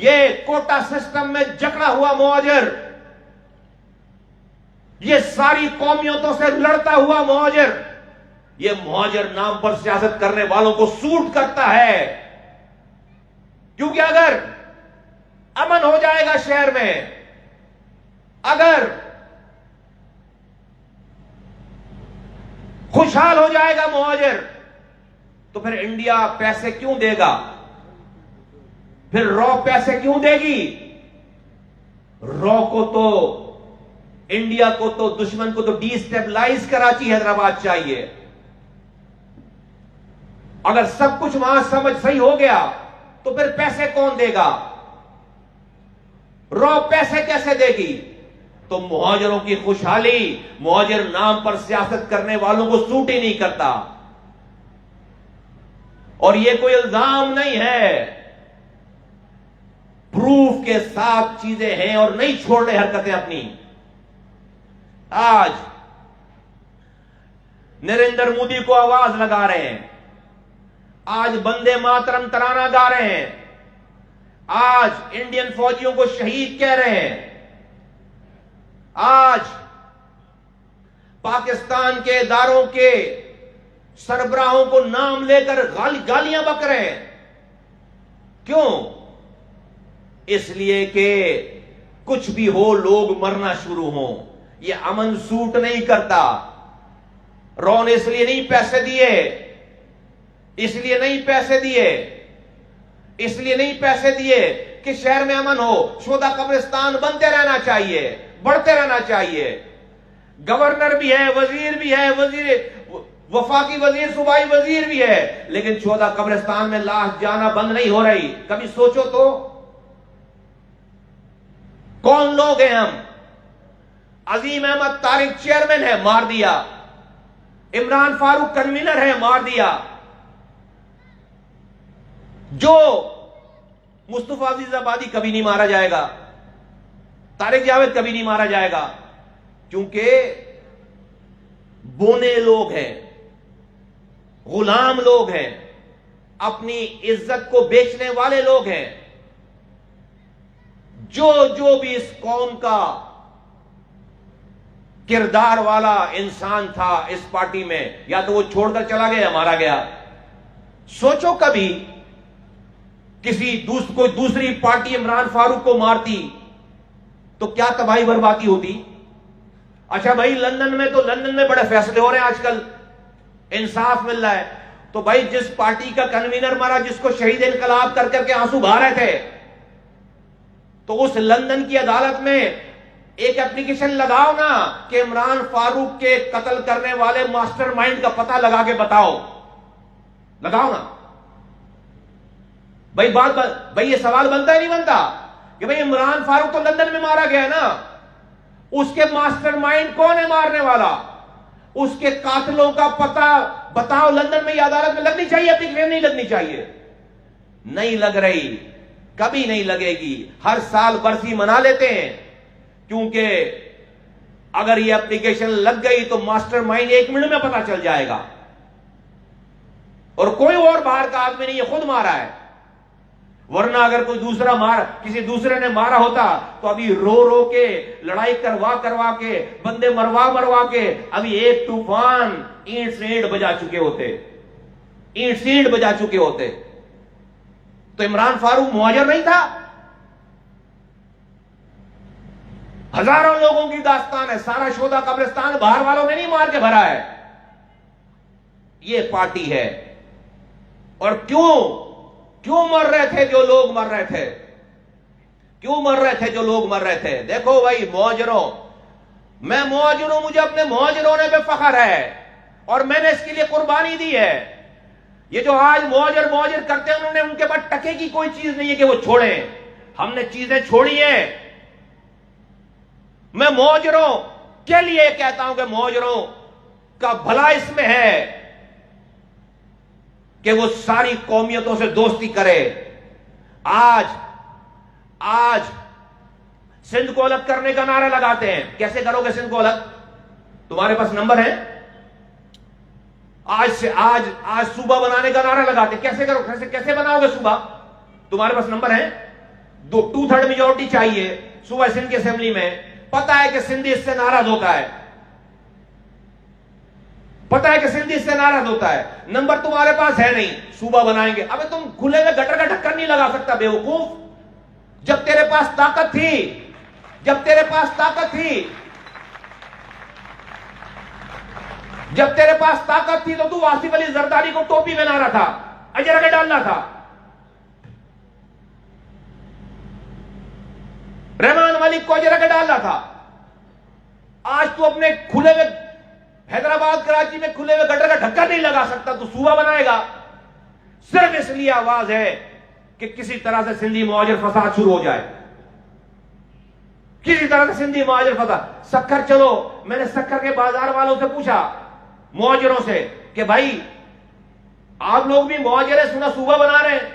S1: یہ کوٹا سسٹم میں جکڑا ہوا مہاجر, یہ ساری قومیتوں سے لڑتا ہوا مہاجر, یہ مہاجر نام پر سیاست کرنے والوں کو سوٹ کرتا ہے. کیونکہ اگر امن ہو جائے گا شہر میں, اگر خوشحال ہو جائے گا مہاجر, تو پھر انڈیا پیسے کیوں دے گا, پھر رو پیسے کیوں دے گی؟ رو کو تو, انڈیا کو تو, دشمن کو تو ڈی اسٹیبلائز کراچی حیدرآباد چاہیے. اگر سب کچھ وہاں سمجھ صحیح ہو گیا تو پھر پیسے کون دے گا؟ رو پیسے کیسے دے گی؟ تو مہاجروں کی خوشحالی مہاجر نام پر سیاست کرنے والوں کو سوٹ ہی نہیں کرتا. اور یہ کوئی الزام نہیں ہے, پروف کے ساتھ چیزیں ہیں اور نہیں چھوڑ رہے حرکتیں اپنی. آج نریندر مودی کو آواز لگا رہے ہیں, آج بندے ماترم ترانہ گا رہے ہیں, آج انڈین فوجیوں کو شہید کہہ رہے ہیں, آج پاکستان کے اداروں کے سربراہوں کو نام لے کر گالیاں بک رہے ہیں. کیوں؟ اس لیے کہ کچھ بھی ہو لوگ مرنا شروع ہوں. یہ امن سوٹ نہیں کرتا. رو نے اس لیے نہیں پیسے دیے, اس لیے نہیں پیسے دیے, اس لیے نہیں پیسے دیے کہ شہر میں امن ہو. شودا قبرستان بنتے رہنا چاہیے, بڑھتے رہنا چاہیے. گورنر بھی ہے, وزیر بھی ہے, وفاقی وزیر, صوبائی وزیر بھی ہے, لیکن شودا قبرستان میں لاش جانا بند نہیں ہو رہی. کبھی سوچو تو کون لوگ ہیں ہم؟ عظیم احمد طارق چیئرمین ہے, مار دیا. عمران فاروق کنوینر ہے, مار دیا. جو مصطفیٰ عزیز آبادی کبھی نہیں مارا جائے گا, طارق جاوید کبھی نہیں مارا جائے گا, کیونکہ بونے لوگ ہیں, غلام لوگ ہیں, اپنی عزت کو بیچنے والے لوگ ہیں. جو بھی اس قوم کا کردار والا انسان تھا اس پارٹی میں, یا تو وہ چھوڑ کر چلا گیا یا مارا گیا. سوچو کبھی کوئی دوسری پارٹی عمران فاروق کو مارتی تو کیا تباہی بربادی ہوتی. اچھا بھائی لندن میں بڑے فیصلے ہو رہے ہیں آج کل, انصاف مل رہا ہے. تو بھائی جس پارٹی کا کنوینر مارا, جس کو شہید انقلاب کر کر کے آنسو بہا رہے تھے, تو اس لندن کی عدالت میں ایک اپلیکیشن لگاؤ نا کہ عمران فاروق کے قتل کرنے والے ماسٹر مائنڈ کا پتہ لگا کے بتاؤ, لگاؤ نا. بھائی یہ سوال بنتا ہی نہیں بنتا کہ بھائی عمران فاروق تو لندن میں مارا گیا ہے نا, اس کے ماسٹر مائنڈ کون ہے مارنے والا, اس کے قاتلوں کا پتہ بتاؤ. لندن میں یہ عدالت میں لگنی چاہیے, اپلیکیشن نہیں لگنی چاہیے. نہیں لگ رہی, کبھی نہیں لگے گی. ہر سال برسی منا لیتے ہیں, کیونکہ اگر یہ اپلیکیشن لگ گئی تو ماسٹر مائنڈ 1 منٹ میں پتہ چل جائے گا, اور کوئی اور باہر کا آدمی نہیں, یہ خود مارا ہے. ورنہ اگر کوئی دوسرا کسی دوسرے نے مارا ہوتا تو ابھی رو کے لڑائی کروا کے بندے مروا کے ابھی ایک طوفان اینٹ سے اینٹ بجا چکے ہوتے. تو عمران فاروق مہاجر نہیں تھا؟ ہزاروں لوگوں کی داستان ہے, سارا شودا قبرستان باہر والوں نے نہیں مار کے بھرا ہے. یہ پارٹی ہے. اور کیوں مر رہے تھے جو لوگ مر رہے تھے, دیکھو بھائی مہاجروں, میں مہاجر ہوں, مجھے اپنے مہاجر ہونے پہ فخر ہے اور میں نے اس کے لیے قربانی دی ہے. یہ جو آج مہاجر کرتے ہیں, انہوں نے ان کے پاس ٹکے کی کوئی چیز نہیں ہے کہ وہ چھوڑیں. ہم نے چیزیں چھوڑی ہیں. میں مہاجروں کے لیے کہتا ہوں کہ مہاجروں کا بھلا اس میں ہے کہ وہ ساری قومیتوں سے دوستی کرے. آج سندھ کو الگ کرنے کا نعرہ لگاتے ہیں. کیسے کرو گے سندھ کو الگ؟ تمہارے پاس نمبر ہے؟ آج صوبہ بنانے کا نعرہ لگاتے ہیں. کیسے بناؤ گے صوبہ؟ تمہارے پاس نمبر ہے؟ 2/3 میجورٹی چاہیے صوبہ سندھ کی اسمبلی میں. پتا ہے کہ سندھی اس سے ناراض ہوتا ہے, نمبر تمہارے پاس ہے نہیں. صوبہ بنائیں گے. ابے تم کھلے میں گٹر کا ڈھکن نہیں لگا سکتا بے وقوف. جب تیرے پاس طاقت تھی تو تو آصف علی زرداری کو ٹوپی بنا رہا تھا, اجر کے ڈالنا تھا. رحمان ملک کو اجر کے ڈالنا تھا. آج تو اپنے کھلے میں حیدرآباد کراچی میں کھلے ہوئے گٹر کا ڈھکن نہیں لگا سکتا. تو صوبہ بنائے گا صرف اس لیے آواز ہے کہ کسی طرح سے سندھی مہاجر فساد شروع ہو جائے, سکھر. چلو میں نے سکھر کے بازار والوں سے پوچھا, مہاجروں سے, کہ بھائی آپ لوگ بھی مہاجر ہیں, سنا صوبہ بنا رہے ہیں.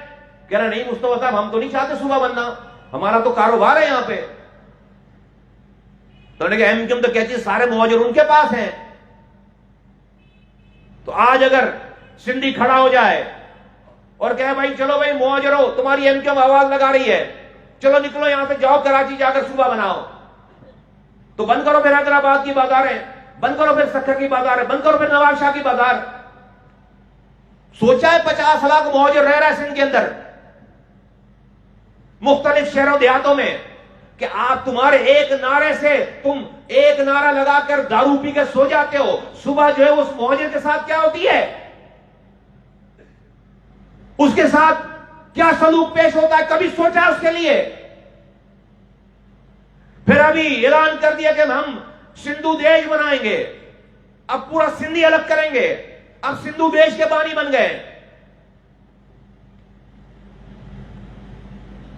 S1: کہہ رہے نہیں مصطفیٰ صاحب, ہم تو نہیں چاہتے صوبہ بننا, ہمارا تو کاروبار ہے یہاں پہ. تو انہوں نے کہا ایم کیو ایم تو کہتی ہے سارے مہاجر ان کے پاس ہیں. تو آج اگر سندھی کھڑا ہو جائے اور کہے بھائی چلو بھائی مہاجرو, تمہاری ایم کیو ایم آواز لگا رہی ہے, چلو نکلو یہاں سے, جاؤ کراچی جا کر صوبہ بناؤ, تو بند کرو پھر حیدرآباد کی بازاریں, بند کرو پھر سکھر کی بازار, بند کرو پھر نواب شاہ کی بازار. سوچا ہے 50 لاکھ مہاجر رہ رہا ہے سندھ کے اندر مختلف شہروں دیہاتوں میں, کہ آپ تمہارے ایک نعرے سے, تم ایک نعرہ لگا کر دارو پی کے سو جاتے ہو, صبح جو ہے اس مہاجر کے ساتھ کیا ہوتی ہے, اس کے ساتھ کیا سلوک پیش ہوتا ہے, کبھی سوچا اس کے لیے؟ پھر ابھی اعلان کر دیا کہ ہم سندھو دیش بنائیں گے, اب پورا سندھی الگ کریں گے, اب سندھو دیش کے بانی بن گئے,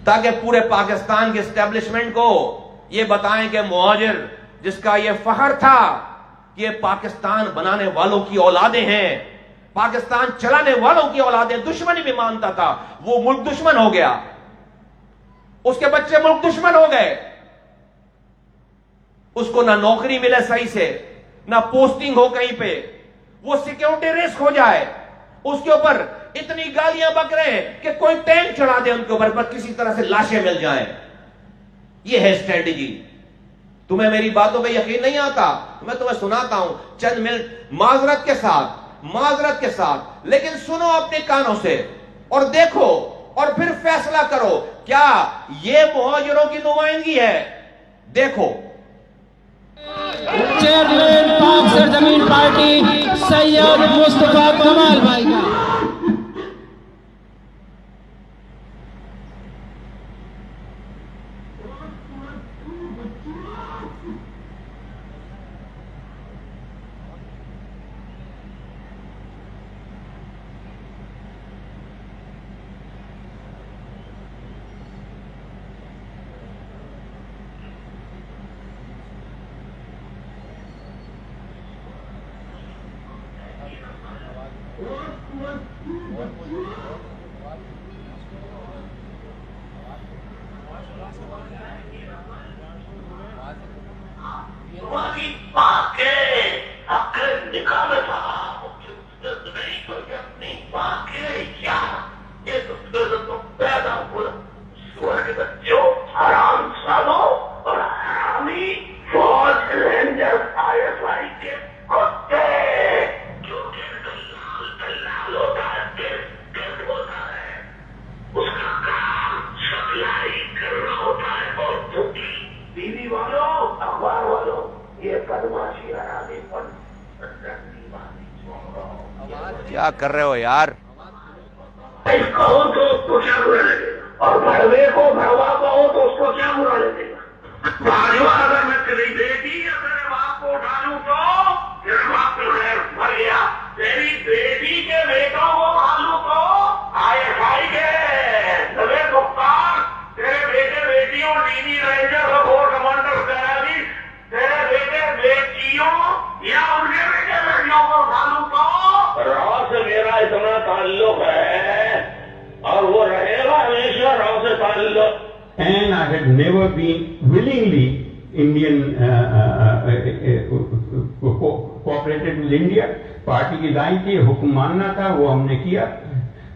S1: تاکہ پورے پاکستان کے اسٹیبلشمنٹ کو یہ بتائیں کہ مہاجر جس کا یہ فخر تھا کہ یہ پاکستان بنانے والوں کی اولادیں ہیں, پاکستان چلانے والوں کی اولادیں, دشمنی بھی مانتا تھا, وہ ملک دشمن ہو گیا. اس کے بچے ملک دشمن ہو گئے، اس کو نہ نوکری ملے صحیح سے، نہ پوسٹنگ ہو کہیں پہ، وہ سیکیورٹی رسک ہو جائے، اس کے اوپر اتنی گالیاں بک رہے ہیں کہ کوئی ٹینک چڑھا دے ان کے اوپر پر کسی طرح سے لاشیں مل جائیں. یہ ہے اسٹریٹجی. تمہیں میری باتوں پہ یقین نہیں آتا، میں تمہیں سناتا ہوں چند منٹ معذرت کے ساتھ، لیکن سنو اپنے کانوں سے اور دیکھو اور پھر فیصلہ کرو کیا یہ مہاجروں کی نمائندگی ہے. دیکھو
S2: چیئرمین پاک سرزمین پارٹی سید مصطفیٰ کمال بھائی کا.
S1: کیا کر رہے ہو یار؟
S5: اس کا ہو تو اس کو کیا برا لگے گا، اور بھڑوے کو بھڑوا کا ہو تو اس کو کیا برا لگے گا. بھاجوا اگر میں تیری بیٹی یا تیرے باپ کو اٹھا لوں تو تیرا باپ تو مر گیا، تیری بیٹی کے بیٹوں کو اٹھا لوں تو ISI کے جاوید مختار، تیرے بیٹے بیٹیوں ڈی رینجر اور کور کمانڈر تیاری، تیرے بیٹے بیٹیوں یا ان کے بیٹے بیٹیوں کو اٹھا لوں تو راہ سے میرا اتنا تعلق ہے اور وہ رہے گا ہمیشہ راہ سے تعلق.
S6: And I had never been willingly Indian cooperated with India. Party کی لائن تھی حکم ماننا تھا وہ ہم نے کیا،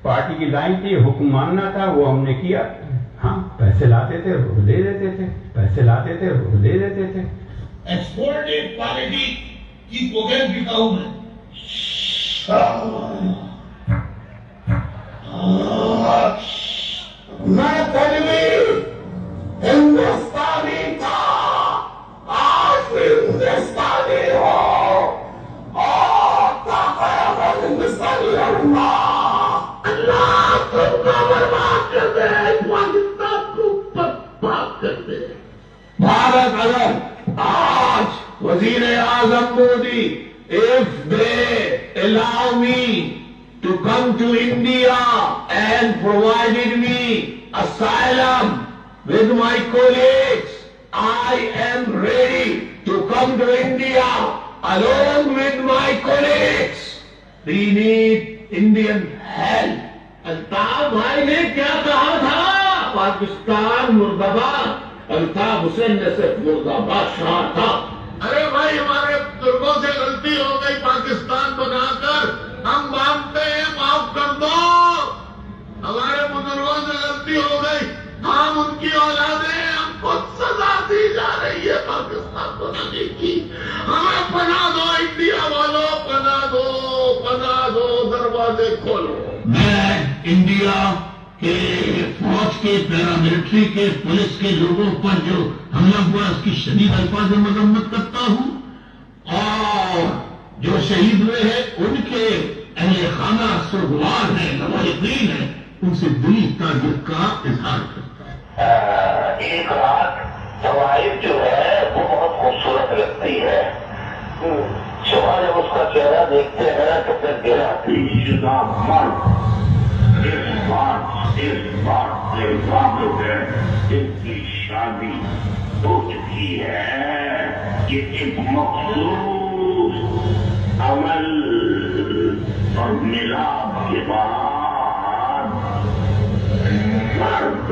S6: پارٹی کی لائن تھی حکم ماننا تھا وہ ہم نے کیا. ہاں پیسے لاتے تھے وہ لے دیتے تھے، پیسے لاتے تھے وہ لے دیتے تھے.
S5: ایکسپورٹڈ کوالٹی کی کوکین پیتا ہوں میں. میں پہلے ہندوستانی تھا، آج بھی ہندوستانی ہوں اور طاقت ہندوستانی رہوں گا. اللہ سب کا برباد کر دے، پاکستان کو برباد کر دے. بھارت اگر آج وزیر اعظم Modi if they allow me to come to India and provided me asylum with my colleagues, I am ready to come to India along with my colleagues. We need Indian help. Altaf بھائی نے کیا کہا تھا؟ پاکستان مرد آباد. الطاف حسین نے صرف مرد آباد شاہ تھا. ارے بھائی ہمارے بزرگوں سے غلطی ہو گئی پاکستان بنا کر، ہم مانتے ہیں معاف کر دو. ہمارے بزرگوں سے غلطی ہو گئی، ہم ان کی اولادیں، ہم کو سزا دی جا رہی ہے پاکستان بنانے کی. ہمیں پناہ دو انڈیا والوں، پناہ دو، پناہ دو، دروازے کھولو. میں انڈیا کہ فوج کے، پیراملٹری کے، پولیس کے لوگوں پر جو حملہ ہوا اس کی شدید الفاظ میں مذمت کرتا ہوں، اور جو شہید ہوئے ہیں ان کے اہل خانہ سوگوار ہیں، لواحقین ہیں، ان سے دلی تعزیت کا اظہار کرتا ہے. ایک رات طوائف جو ہے وہ بہت خوبصورت لگتی ہے. صبح جب اس کا چہرہ دیکھتے ہیں تو پھر گراتی من اس بات سے واقف ہے جس کی شادی ہو چکی ہے کہ ایک مخصوص عمل اور ملاپ کے بعد مرد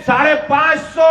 S1: 550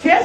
S1: 6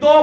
S1: 2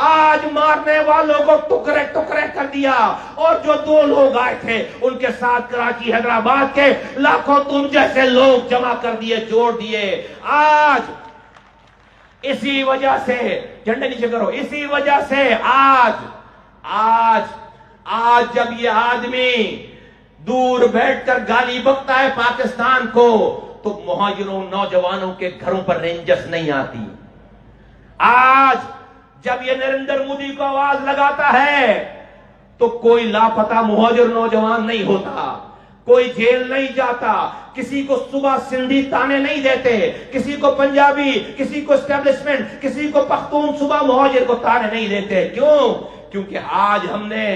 S1: آج مارنے والوں کو ٹکڑے ٹکڑے کر دیا، اور جو 2 لوگ آئے تھے ان کے ساتھ کراچی حیدرآباد کے لاکھوں تم جیسے لوگ جمع کر دیے، جوڑ دیے۔ آج اسی وجہ سے جھنڈے نیچے کرو، اسی وجہ سے آج جب یہ آدمی دور بیٹھ کر گالی بکتا ہے پاکستان کو، تو مہاجروں نوجوانوں کے گھروں پر رینجرز نہیں آتی۔ آج جب یہ نریندر مودی کو آواز لگاتا ہے تو کوئی لاپتہ مہاجر نوجوان نہیں ہوتا، کوئی جیل نہیں جاتا، کسی کو صبح سندھی تانے نہیں دیتے، کسی کو پنجابی، کسی کو اسٹیبلشمنٹ، کسی کو پختون صبح مہاجر کو تانے نہیں دیتے۔ کیوں؟ کیونکہ آج ہم نے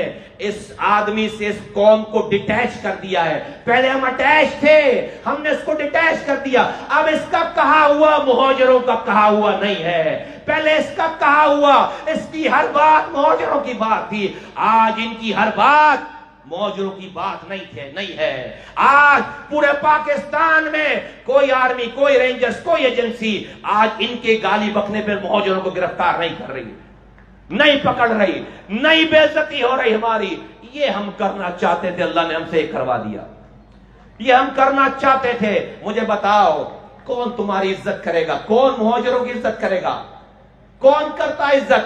S1: اس آدمی سے اس قوم کو ڈیٹیچ کر دیا ہے۔ پہلے ہم اٹیچ تھے، ہم نے اس کو ڈیٹیچ کر دیا۔ اب اس کا کہا ہوا مہاجروں کا کہا ہوا نہیں ہے، پہلے اس کا کہا ہوا، اس کی ہر بات مہاجروں کی بات تھی، آج ان کی ہر بات مہاجروں کی بات نہیں ہے۔ آج پورے پاکستان میں کوئی آرمی، کوئی رینجرز، کوئی ایجنسی آج ان کے گالی بکنے پر مہاجروں کو گرفتار نہیں کر رہی، نہیں پکڑ رہی، نہیں بے عزتی ہو رہی ہماری۔ یہ ہم کرنا چاہتے تھے، اللہ نے ہم سے کروا دیا۔ یہ ہم کرنا چاہتے تھے۔ مجھے بتاؤ کون تمہاری عزت کرے گا؟ کون مہاجروں کی عزت کرے گا؟ کون کرتا عزت؟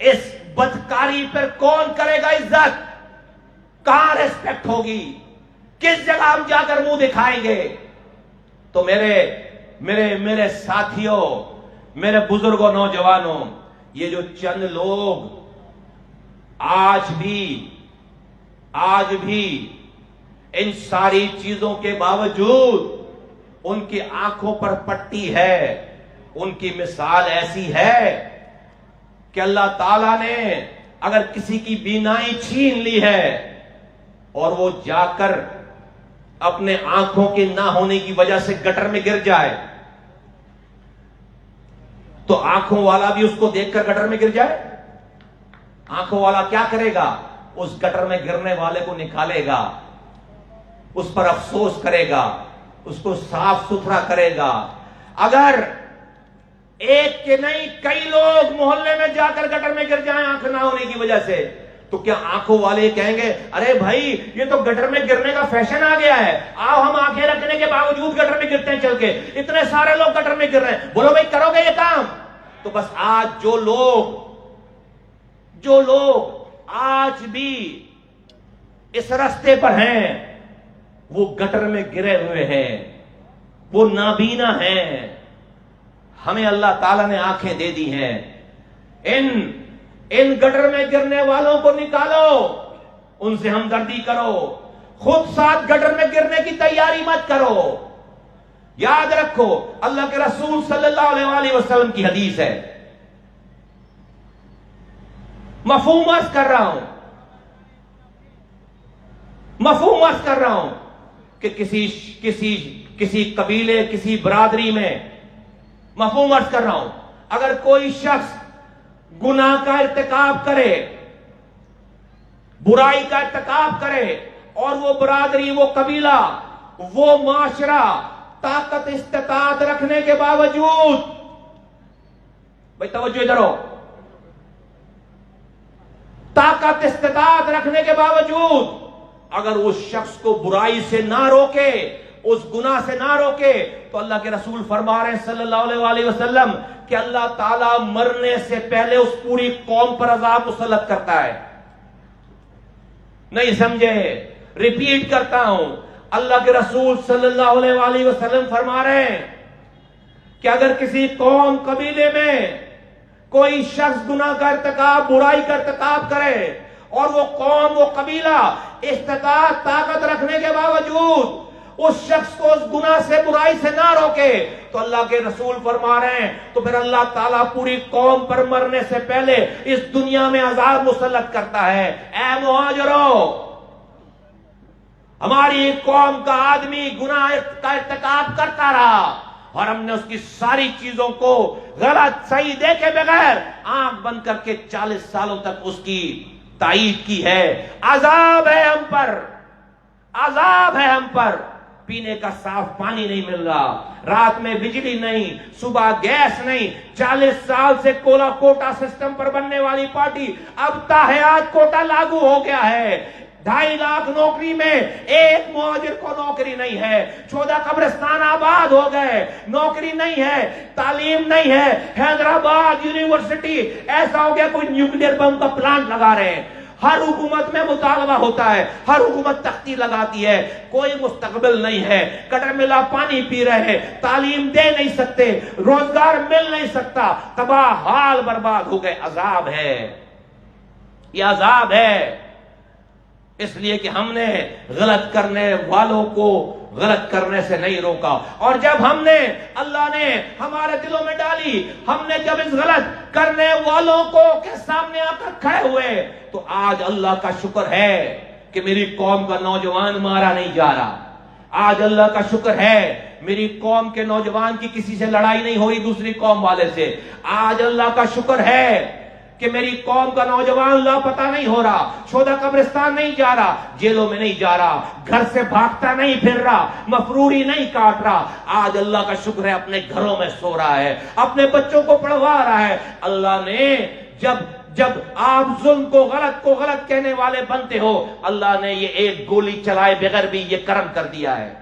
S1: اس بدکاری پر کون کرے گا عزت؟ کہاں ریسپیکٹ ہوگی؟ کس جگہ ہم جا کر منہ دکھائیں گے؟ تو میرے ساتھیوں، میرے بزرگوں، نوجوانوں، یہ جو چند لوگ آج بھی ان ساری چیزوں کے باوجود ان کی آنکھوں پر پٹی ہے، ان کی مثال ایسی ہے کہ اللہ تعالیٰ نے اگر کسی کی بینائی چھین لی ہے اور وہ جا کر اپنے آنکھوں کے نہ ہونے کی وجہ سے گٹر میں گر جائے تو آنکھوں والا بھی اس کو دیکھ کر گٹر میں گر جائے؟ آنکھوں والا کیا کرے گا؟ اس گٹر میں گرنے والے کو نکالے گا، اس پر افسوس کرے گا، اس کو صاف ستھرا کرے گا۔ اگر ایک کے نہیں کئی لوگ محلے میں جا کر گٹر میں گر جائیں آنکھ نہ ہونے کی وجہ سے، تو کیا آنکھوں والے کہیں گے ارے بھائی یہ تو گٹر میں گرنے کا فیشن آ گیا ہے، آؤ ہم آنکھیں رکھنے کے باوجود گٹر میں گرتے ہیں چل کے، اتنے سارے لوگ گٹر میں گر رہے ہیں، بولو بھائی کرو گے یہ کام؟ تو بس آج جو لوگ آج بھی اس راستے پر ہیں وہ گٹر میں گرے ہوئے ہیں، وہ نابینا ہیں۔ ہمیں اللہ تعالیٰ نے آنکھیں دے دی ہیں، ان گٹر میں گرنے والوں کو نکالو، ان سے ہمدردی کرو، خود ساتھ گٹر میں گرنے کی تیاری مت کرو۔ یاد رکھو اللہ کے رسول صلی اللہ علیہ وسلم کی حدیث ہے، مفہوم عرض کر رہا ہوں کہ کسی قبیلے، کسی برادری میں، مفہوم عرض کر رہا ہوں، اگر کوئی شخص گناہ کا ارتکاب کرے، برائی کا ارتکاب کرے، اور وہ برادری، وہ قبیلہ، وہ معاشرہ طاقت استطاعت رکھنے کے باوجود، بھائی توجہ ادھر ہو، طاقت استطاعت رکھنے کے باوجود اگر اس شخص کو برائی سے نہ روکے، اس گناہ سے نہ روکے، تو اللہ کے رسول فرما رہے ہیں صلی اللہ علیہ وسلم کہ اللہ تعالیٰ مرنے سے پہلے اس پوری قوم پر عذاب مسلط کرتا ہے۔ نہیں سمجھے؟ ریپیٹ کرتا ہوں، اللہ کے رسول صلی اللہ علیہ وسلم فرما رہے ہیں کہ اگر کسی قوم، قبیلے میں کوئی شخص گناہ کا ارتکاب، برائی کا ارتکاب کرے، اور وہ قوم، وہ قبیلہ استطاعت، طاقت رکھنے کے باوجود اس شخص کو اس گناہ سے، برائی سے نہ روکے، تو اللہ کے رسول فرما رہے ہیں تو پھر اللہ تعالیٰ پوری قوم پر مرنے سے پہلے اس دنیا میں عذاب مسلط کرتا ہے۔ اے مہاجروں، ہماری قوم کا آدمی گناہ کا ارتکاب کرتا رہا اور ہم نے اس کی ساری چیزوں کو غلط صحیح دیکھے بغیر آنکھ بند کر کے 40 سالوں تک اس کی تائید کی ہے۔ عذاب ہے ہم پر، عذاب ہے ہم پر۔ پینے کا صاف پانی نہیں مل رہا، رات میں بجلی نہیں، صبح گیس نہیں۔ 40 سال سے کولا کوٹا سسٹم پر بننے والی پارٹی اب تاحیات کوٹا لاگو ہو گیا ہے۔ 2.5 لاکھ نوکری میں ایک مہاجر کو نوکری نہیں ہے۔ 14 قبرستان آباد ہو گئے، نوکری نہیں ہے، تعلیم نہیں ہے۔ حیدرآباد یونیورسٹی ایسا ہو گیا کوئی نیوکلیئر بم کا پلانٹ لگا رہے ہیں۔ ہر حکومت میں مطالبہ ہوتا ہے، ہر حکومت تختی لگاتی ہے، کوئی مستقبل نہیں ہے۔ گٹر ملا پانی پی رہے ہیں، تعلیم دے نہیں سکتے، روزگار مل نہیں سکتا، تباہ حال برباد ہو گئے۔ عذاب ہے، یہ عذاب ہے، اس لیے کہ ہم نے غلط کرنے والوں کو غلط کرنے سے نہیں روکا، اور جب ہم نے اللہ نے ہمارے دلوں میں ڈالی، ہم نے جب اس غلط کرنے والوں کو کے سامنے آ کر کھڑے ہوئے تو آج اللہ کا شکر ہے کہ میری قوم کا نوجوان مارا نہیں جا رہا۔ آج اللہ کا شکر ہے میری قوم کے نوجوان کی کسی سے لڑائی نہیں ہو رہی دوسری قوم والے سے۔ آج اللہ کا شکر ہے کہ میری قوم کا نوجوان لاپتہ نہیں ہو رہا، شہداء قبرستان نہیں جا رہا، جیلوں میں نہیں جا رہا، گھر سے بھاگتا نہیں پھر رہا، مفروری نہیں کاٹ رہا۔ آج اللہ کا شکر ہے اپنے گھروں میں سو رہا ہے، اپنے بچوں کو پڑھوا رہا ہے۔ اللہ نے جب آپ ظلم کو غلط کہنے والے بنتے ہو، اللہ نے یہ ایک گولی چلائے بغیر بھی یہ کرم کر دیا ہے۔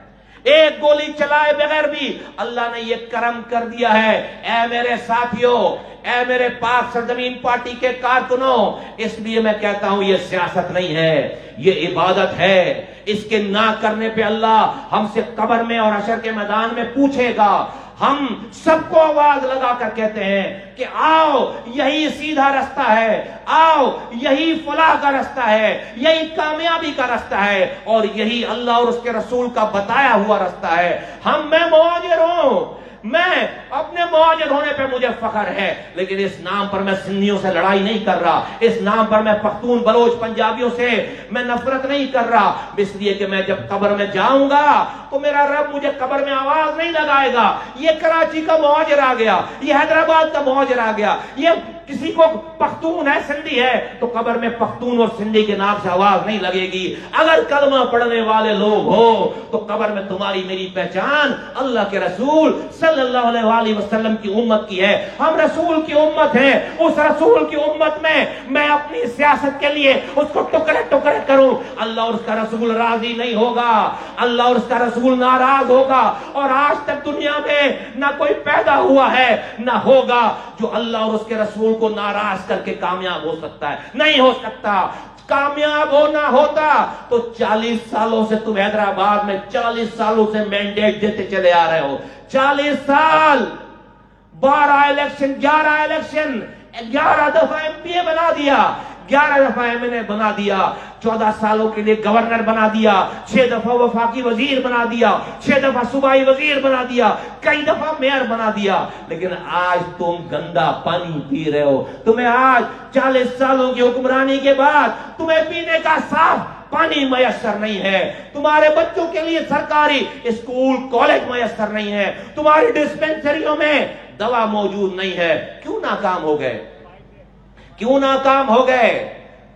S1: ایک گولی چلائے بغیر بھی اللہ نے یہ کرم کر دیا ہے۔ اے میرے ساتھیوں، اے میرے پاک سرزمین پارٹی کے کارکنوں، اس لیے میں کہتا ہوں یہ سیاست نہیں ہے، یہ عبادت ہے۔ اس کے نہ کرنے پہ اللہ ہم سے قبر میں اور حشر کے میدان میں پوچھے گا۔ ہم سب کو آواز لگا کر کہتے ہیں کہ آؤ یہی سیدھا رستہ ہے، آؤ یہی فلاح کا رستہ ہے، یہی کامیابی کا رستہ ہے، اور یہی اللہ اور اس کے رسول کا بتایا ہوا رستہ ہے۔ میں مہاجر ہوں، میں اپنے مہاجر ہونے پہ مجھے فخر ہے، لیکن اس نام پر میں سندھیوں سے لڑائی نہیں کر رہا، اس نام پر میں پختون بلوچ پنجابیوں سے میں نفرت نہیں کر رہا، اس لیے کہ میں جب قبر میں جاؤں گا تو میرا رب مجھے قبر میں آواز نہیں لگائے گا یہ کراچی کا مہاجر آ گیا، یہ حیدرآباد کا مہاجر آ گیا، یہ کسی کو پختون ہے سندھی ہے تو قبر میں پختون اور سندھی کے نام سے آواز نہیں لگے گی۔ اگر کلمہ پڑھنے والے لوگ ہو تو قبر میں تمہاری میری پہچان اللہ کے رسول صلی اللہ علیہ وسلم کی امت کی ہے۔ ہم رسول کی امت ہیں، اس رسول کی امت میں اپنی سیاست کے لیے اس کو ٹکڑے ٹکڑے کروں، اللہ اور اس کا رسول راضی نہیں ہوگا، اللہ اور اس کا رسول ناراض ہوگا۔ اور آج تک دنیا میں نہ کوئی پیدا ہوا ہے نہ ہوگا جو اللہ اور اس کے رسول کو ناراض کر کے کامیاب ہو سکتا ہے، نہیں ہو سکتا۔ کامیاب ہونا ہوتا تو 40 سالوں سے تم حیدرآباد میں 40 سالوں سے مینڈیٹ دیتے چلے آ رہے ہو، 40 سال 12 الیکشن 11 الیکشن 11 دفعہ ایم پی اے بنا دیا، 11 دفعہ ایم این اے بنا دیا، 14 سالوں کے لیے گورنر بنا دیا، 6 دفعہ وفاقی وزیر بنا دیا، 6 دفعہ صوبائی وزیر بنا دیا، کئی دفعہ میئر بنا دیا، لیکن آج تم گندا پانی پی رہے ہو۔ تمہیں آج 40 سالوں کی حکمرانی کے بعد تمہیں پینے کا صاف پانی میسر نہیں ہے، تمہارے بچوں کے لیے سرکاری اسکول کالج میسر نہیں ہے، تمہاری ڈسپینسریوں میں دوا موجود نہیں ہے۔ کیوں ناکام ہو گئے؟ کیوں ناکام ہو گئے؟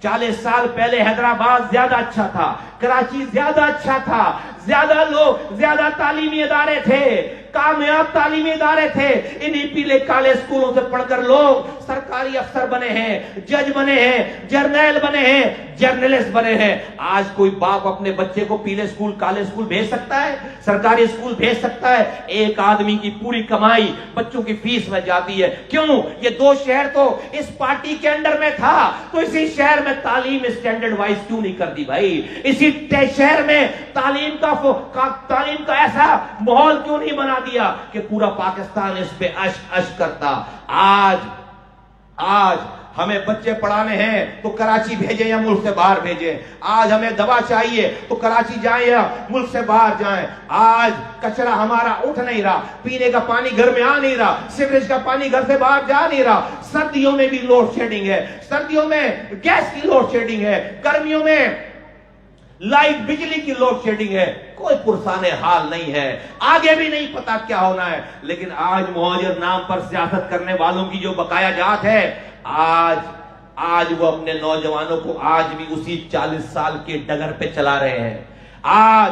S1: 40 سال پہلے حیدرآباد زیادہ اچھا تھا، کراچی زیادہ اچھا تھا، زیادہ لوگ، زیادہ تعلیمی ادارے تھے، کامیاب تعلیمی ادارے تھے، انہی پیلے کالے اسکولوں سے پڑھ کر لوگ سرکاری افسر بنے ہیں، جج بنے ہیں، جرنیل بنے ہیں، جرنلسٹ بنے ہیں۔ آج کوئی باپ اپنے بچے کو پیلے اسکول کالے اسکول بھیج سکتا ہے؟ سرکاری اسکول بھیج سکتا ہے؟ ایک آدمی کی پوری کمائی بچوں کی فیس میں جاتی ہے۔ کیوں؟ یہ 2 شہر تو اس پارٹی کے انڈر میں تھا، تو اسی شہر میں تعلیم اسٹینڈرڈ وائز کیوں نہیں کر دی بھائی؟ اسی شہر میں تعلیم کا ایسا ماحول کیوں نہیں بنا دیا کہ پورا پاکستان اس پہ اشک اشک کرتا؟ آج ہمیں بچے پڑھانے ہیں تو کراچی بھیجیں یا ملک سے باہر بھیجیں، آج ہمیں دوا چاہیے تو کراچی جائیں یا ملک سے باہر جائیں، آج کچرا ہمارا اٹھ نہیں رہا، پینے کا پانی گھر میں آ نہیں رہا، سیوریج کا پانی گھر سے باہر جا نہیں رہا، سردیوں میں بھی لوڈ شیڈنگ ہے، سردیوں میں گیس کی لوڈ شیڈنگ ہے، گرمیوں میں لائٹ بجلی کی لوڈ شیڈنگ ہے، کوئی پرسان حال نہیں ہے، آگے بھی نہیں پتا کیا ہونا ہے۔ لیکن آج مہاجر نام پر سیاست کرنے والوں کی جو بقایا جات ہے، آج وہ اپنے نوجوانوں کو آج بھی اسی 40 سال کے ڈگر پہ چلا رہے ہیں۔ آج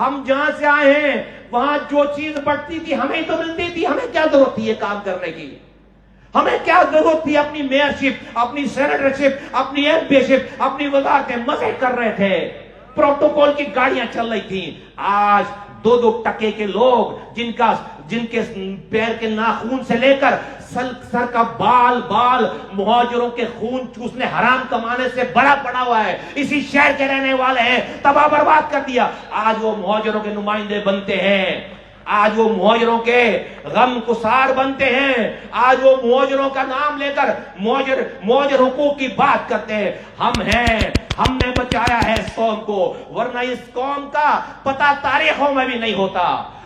S1: ہم جہاں سے آئے ہیں وہاں جو چیز بڑھتی تھی ہمیں تو ملتی تھی، ہمیں کیا ضرورت تھی یہ کام کرنے کی؟ ہمیں کیا ضرورت تھی اپنی میئرشپ، اپنی سینیٹرشپ، اپنی ایم پی شپ، اپنی وزارتیں مزے کر رہے تھے، پروٹوکول کی گاڑیاں چل رہی تھیں۔ آج 2 ٹکے کے لوگ جن کے پیر کے ناخون سے لے کر سر کا بال مہاجروں کے خون چوسنے حرام کمانے سے بڑا پڑا ہوا ہے، اسی شہر کے رہنے والے ہیں، تباہ برباد کر دیا۔ آج وہ مہاجروں کے نمائندے بنتے ہیں، آج وہ مہاجروں کے غم گسار بنتے ہیں، آج وہ مہاجروں کا نام لے کر مہاجر حقوق کی بات کرتے ہیں۔ ہم نے بچایا ہے اس قوم کو، ورنہ اس قوم کا پتہ تاریخوں میں بھی نہیں ہوتا۔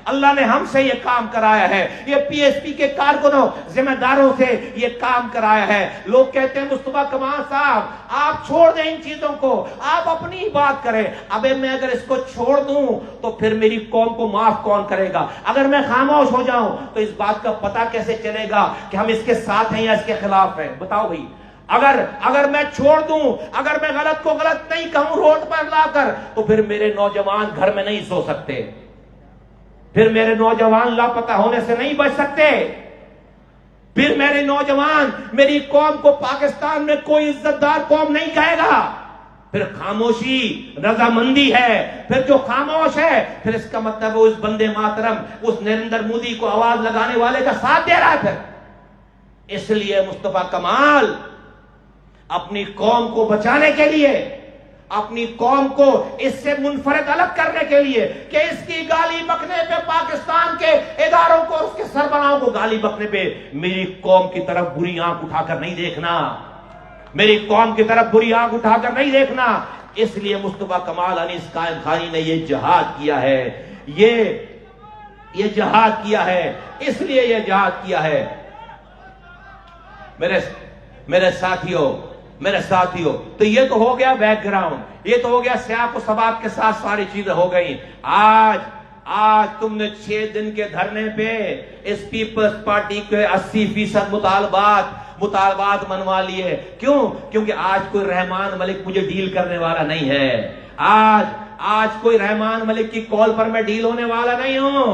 S1: اللہ نے ہم سے یہ کام کرایا ہے، یہ پی ایس پی کے کارکنوں ذمہ داروں سے یہ کام کرایا ہے۔ لوگ کہتے ہیں مصطفیٰ کمال صاحب آپ چھوڑ دیں ان چیزوں کو، آپ اپنی ہی بات کریں۔ ابے میں اگر اس کو چھوڑ دوں تو پھر میری قوم کو معاف کون کرے گا؟ اگر میں خاموش ہو جاؤں تو اس بات کا پتہ کیسے چلے گا کہ ہم اس کے ساتھ ہیں یا اس کے خلاف ہیں؟ بتاؤ بھائی، اگر میں چھوڑ دوں، اگر میں غلط کو غلط نہیں کہوں روڈ پر لا کر، تو پھر میرے نوجوان گھر میں نہیں سو سکتے، پھر میرے نوجوان لاپتہ ہونے سے نہیں بچ سکتے، پھر میرے نوجوان میری قوم کو پاکستان میں کوئی عزت دار قوم نہیں کہے گا۔ پھر خاموشی رضامندی ہے، پھر جو خاموش ہے پھر اس کا مطلب وہ اس بندے ماترم، اس نریندر مودی کو آواز لگانے والے کا ساتھ دے رہا ہے۔ پھر اس لیے مصطفیٰ کمال اپنی قوم کو بچانے کے لیے، اپنی قوم کو اس سے منفرد الگ کرنے کے لیے کہ اس کی گالی بکنے پہ پاکستان کے اداروں کو، اس کے سربراہوں کو گالی بکنے پہ میری قوم کی طرف بری آنکھ اٹھا کر نہیں دیکھنا، میری قوم کی طرف بری آنکھ اٹھا کر نہیں دیکھنا۔ اس لیے مصطفیٰ کمال انیس قائم خانی نے یہ جہاد کیا ہے، یہ جہاد کیا ہے، اس لیے یہ جہاد کیا ہے۔ میرے ساتھیوں تو یہ تو ہو گیا بیک گراؤنڈ، یہ تو ہو گیا سیاق و سباق کے ساتھ ساری چیزیں ہو گئی۔ آج تم نے 6 دن کے دھرنے پہ اس پیپلز پارٹی کے 80% مطالبات منوا لیے۔ کیوں؟ کیونکہ آج کوئی رحمان ملک مجھے ڈیل کرنے والا نہیں ہے، آج کوئی رحمان ملک کی کال پر میں ڈیل ہونے والا نہیں ہوں۔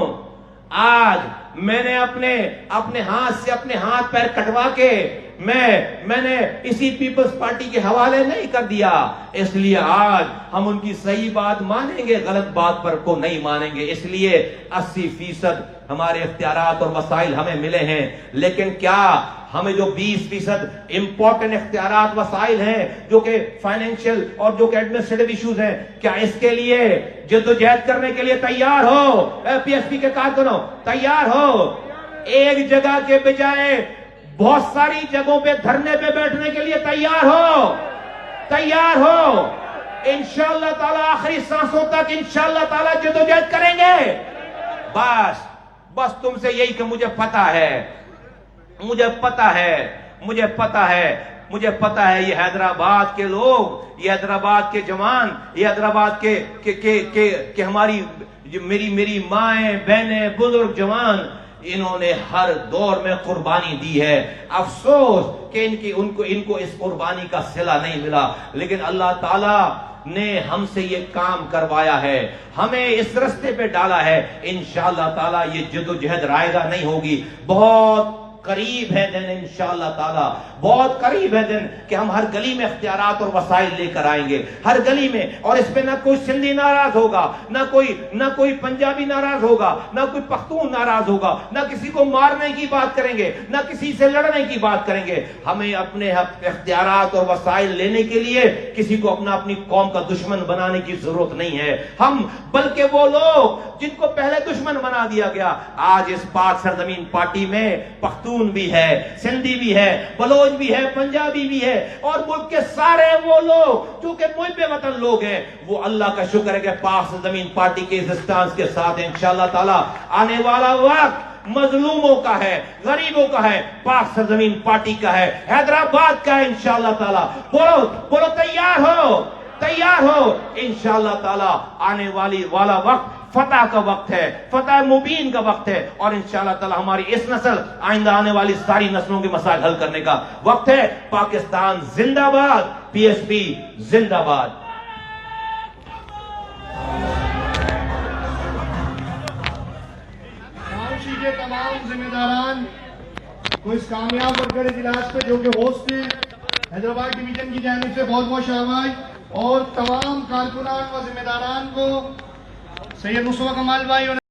S1: آج میں نے اپنے ہاتھ سے اپنے ہاتھ پیر کٹوا کے میں نے اسی پیپلز پارٹی کے حوالے نہیں کر دیا۔ اس لیے آج ہم ان کی صحیح بات مانیں گے، غلط بات پر کو نہیں مانیں گے۔ اس لیے 80% ہمارے اختیارات اور وسائل ہمیں ملے ہیں، لیکن کیا ہمیں جو 20% امپورٹنٹ اختیارات وسائل ہیں جو کہ فائنینشیل اور جو کہ ایڈمنسٹریٹو ایشوز ہیں، کیا اس کے لیے جدوجہد کرنے کے لیے تیار ہو؟ پی ایس پی کے کارکنوں تیار ہو؟ ایک جگہ کے بجائے بہت ساری جگہوں پہ دھرنے پہ بیٹھنے کے لیے تیار ہو؟ انشاءاللہ تعالی آخری سانسوں تک انشاءاللہ تعالی جدوجہد کریں گے۔ بس تم سے یہی کہ مجھے پتا ہے یہ حیدرآباد کے لوگ، یہ حیدرآباد کے جوان، یہ حیدرآباد کے ہماری میری مائیں بہنیں بزرگ جوان، انہوں نے ہر دور میں قربانی دی ہے۔ افسوس کہ ان کو اس قربانی کا صلہ نہیں ملا، لیکن اللہ تعالیٰ نے ہم سے یہ کام کروایا ہے، ہمیں اس رستے پہ ڈالا ہے۔ انشاءاللہ تعالیٰ یہ جدوجہد رائے گا نہیں ہوگی، بہت قریب ہے دن، انشاءاللہ تعالیٰ بہت قریب ہے دن کہ ہم ہر گلی میں اختیارات اور وسائل لے کر آئیں گے، ہر گلی میں۔ اور اس پہ نہ کوئی سندھی ناراض ہوگا، نہ کوئی پنجابی ناراض ہوگا، نہ کوئی پختون ناراض ہوگا، نہ کسی کو مارنے کی بات کریں گے، نہ کسی سے لڑنے کی بات کریں گے۔ ہمیں اپنے اختیارات اور وسائل لینے کے لیے کسی کو اپنی قوم کا دشمن بنانے کی ضرورت نہیں ہے۔ بلکہ وہ لوگ جن کو پہلے دشمن بنا دیا گیا، آج اس پاک سرزمین پارٹی میں پختون بھی ہے، سندھی بھی ہے، بلوچ بھی ہے، پنجابی بھی ہے، اور ملک کے سارے وہ لوگ جو کہ محب وطن لوگ ہیں، وہ اللہ کا شکر ہے کہ پاک زمین پارٹی کے اس اسٹانس کے ساتھ انشاءاللہ تعالی آنے والا وقت مظلوموں کا ہے، غریبوں کا ہے، پاک سرزمین پارٹی کا ہے، حیدرآباد کا ہے انشاءاللہ تعالی۔ بولو تیار ہو انشاءاللہ تعالی۔ آنے والا وقت فتح کا وقت ہے، فتح مبین کا وقت ہے، اور انشاءاللہ تعالی ہماری اس نسل آئندہ آنے والی ساری نسلوں کے مسائل حل کرنے کا وقت ہے۔ پاکستان زندہ باد، پی ایس پی زندہ باد۔
S4: دیجیے تمام ذمہ داران کو اس کامیاب ورکر اجلاس پہ جو کہ ہوسٹ ہیں حیدرآباد ڈویژن کی جانب سے بہت بہت شاباش، اور تمام کارکنان و ذمہ داران کو سید مصطفیٰ کمال بھائی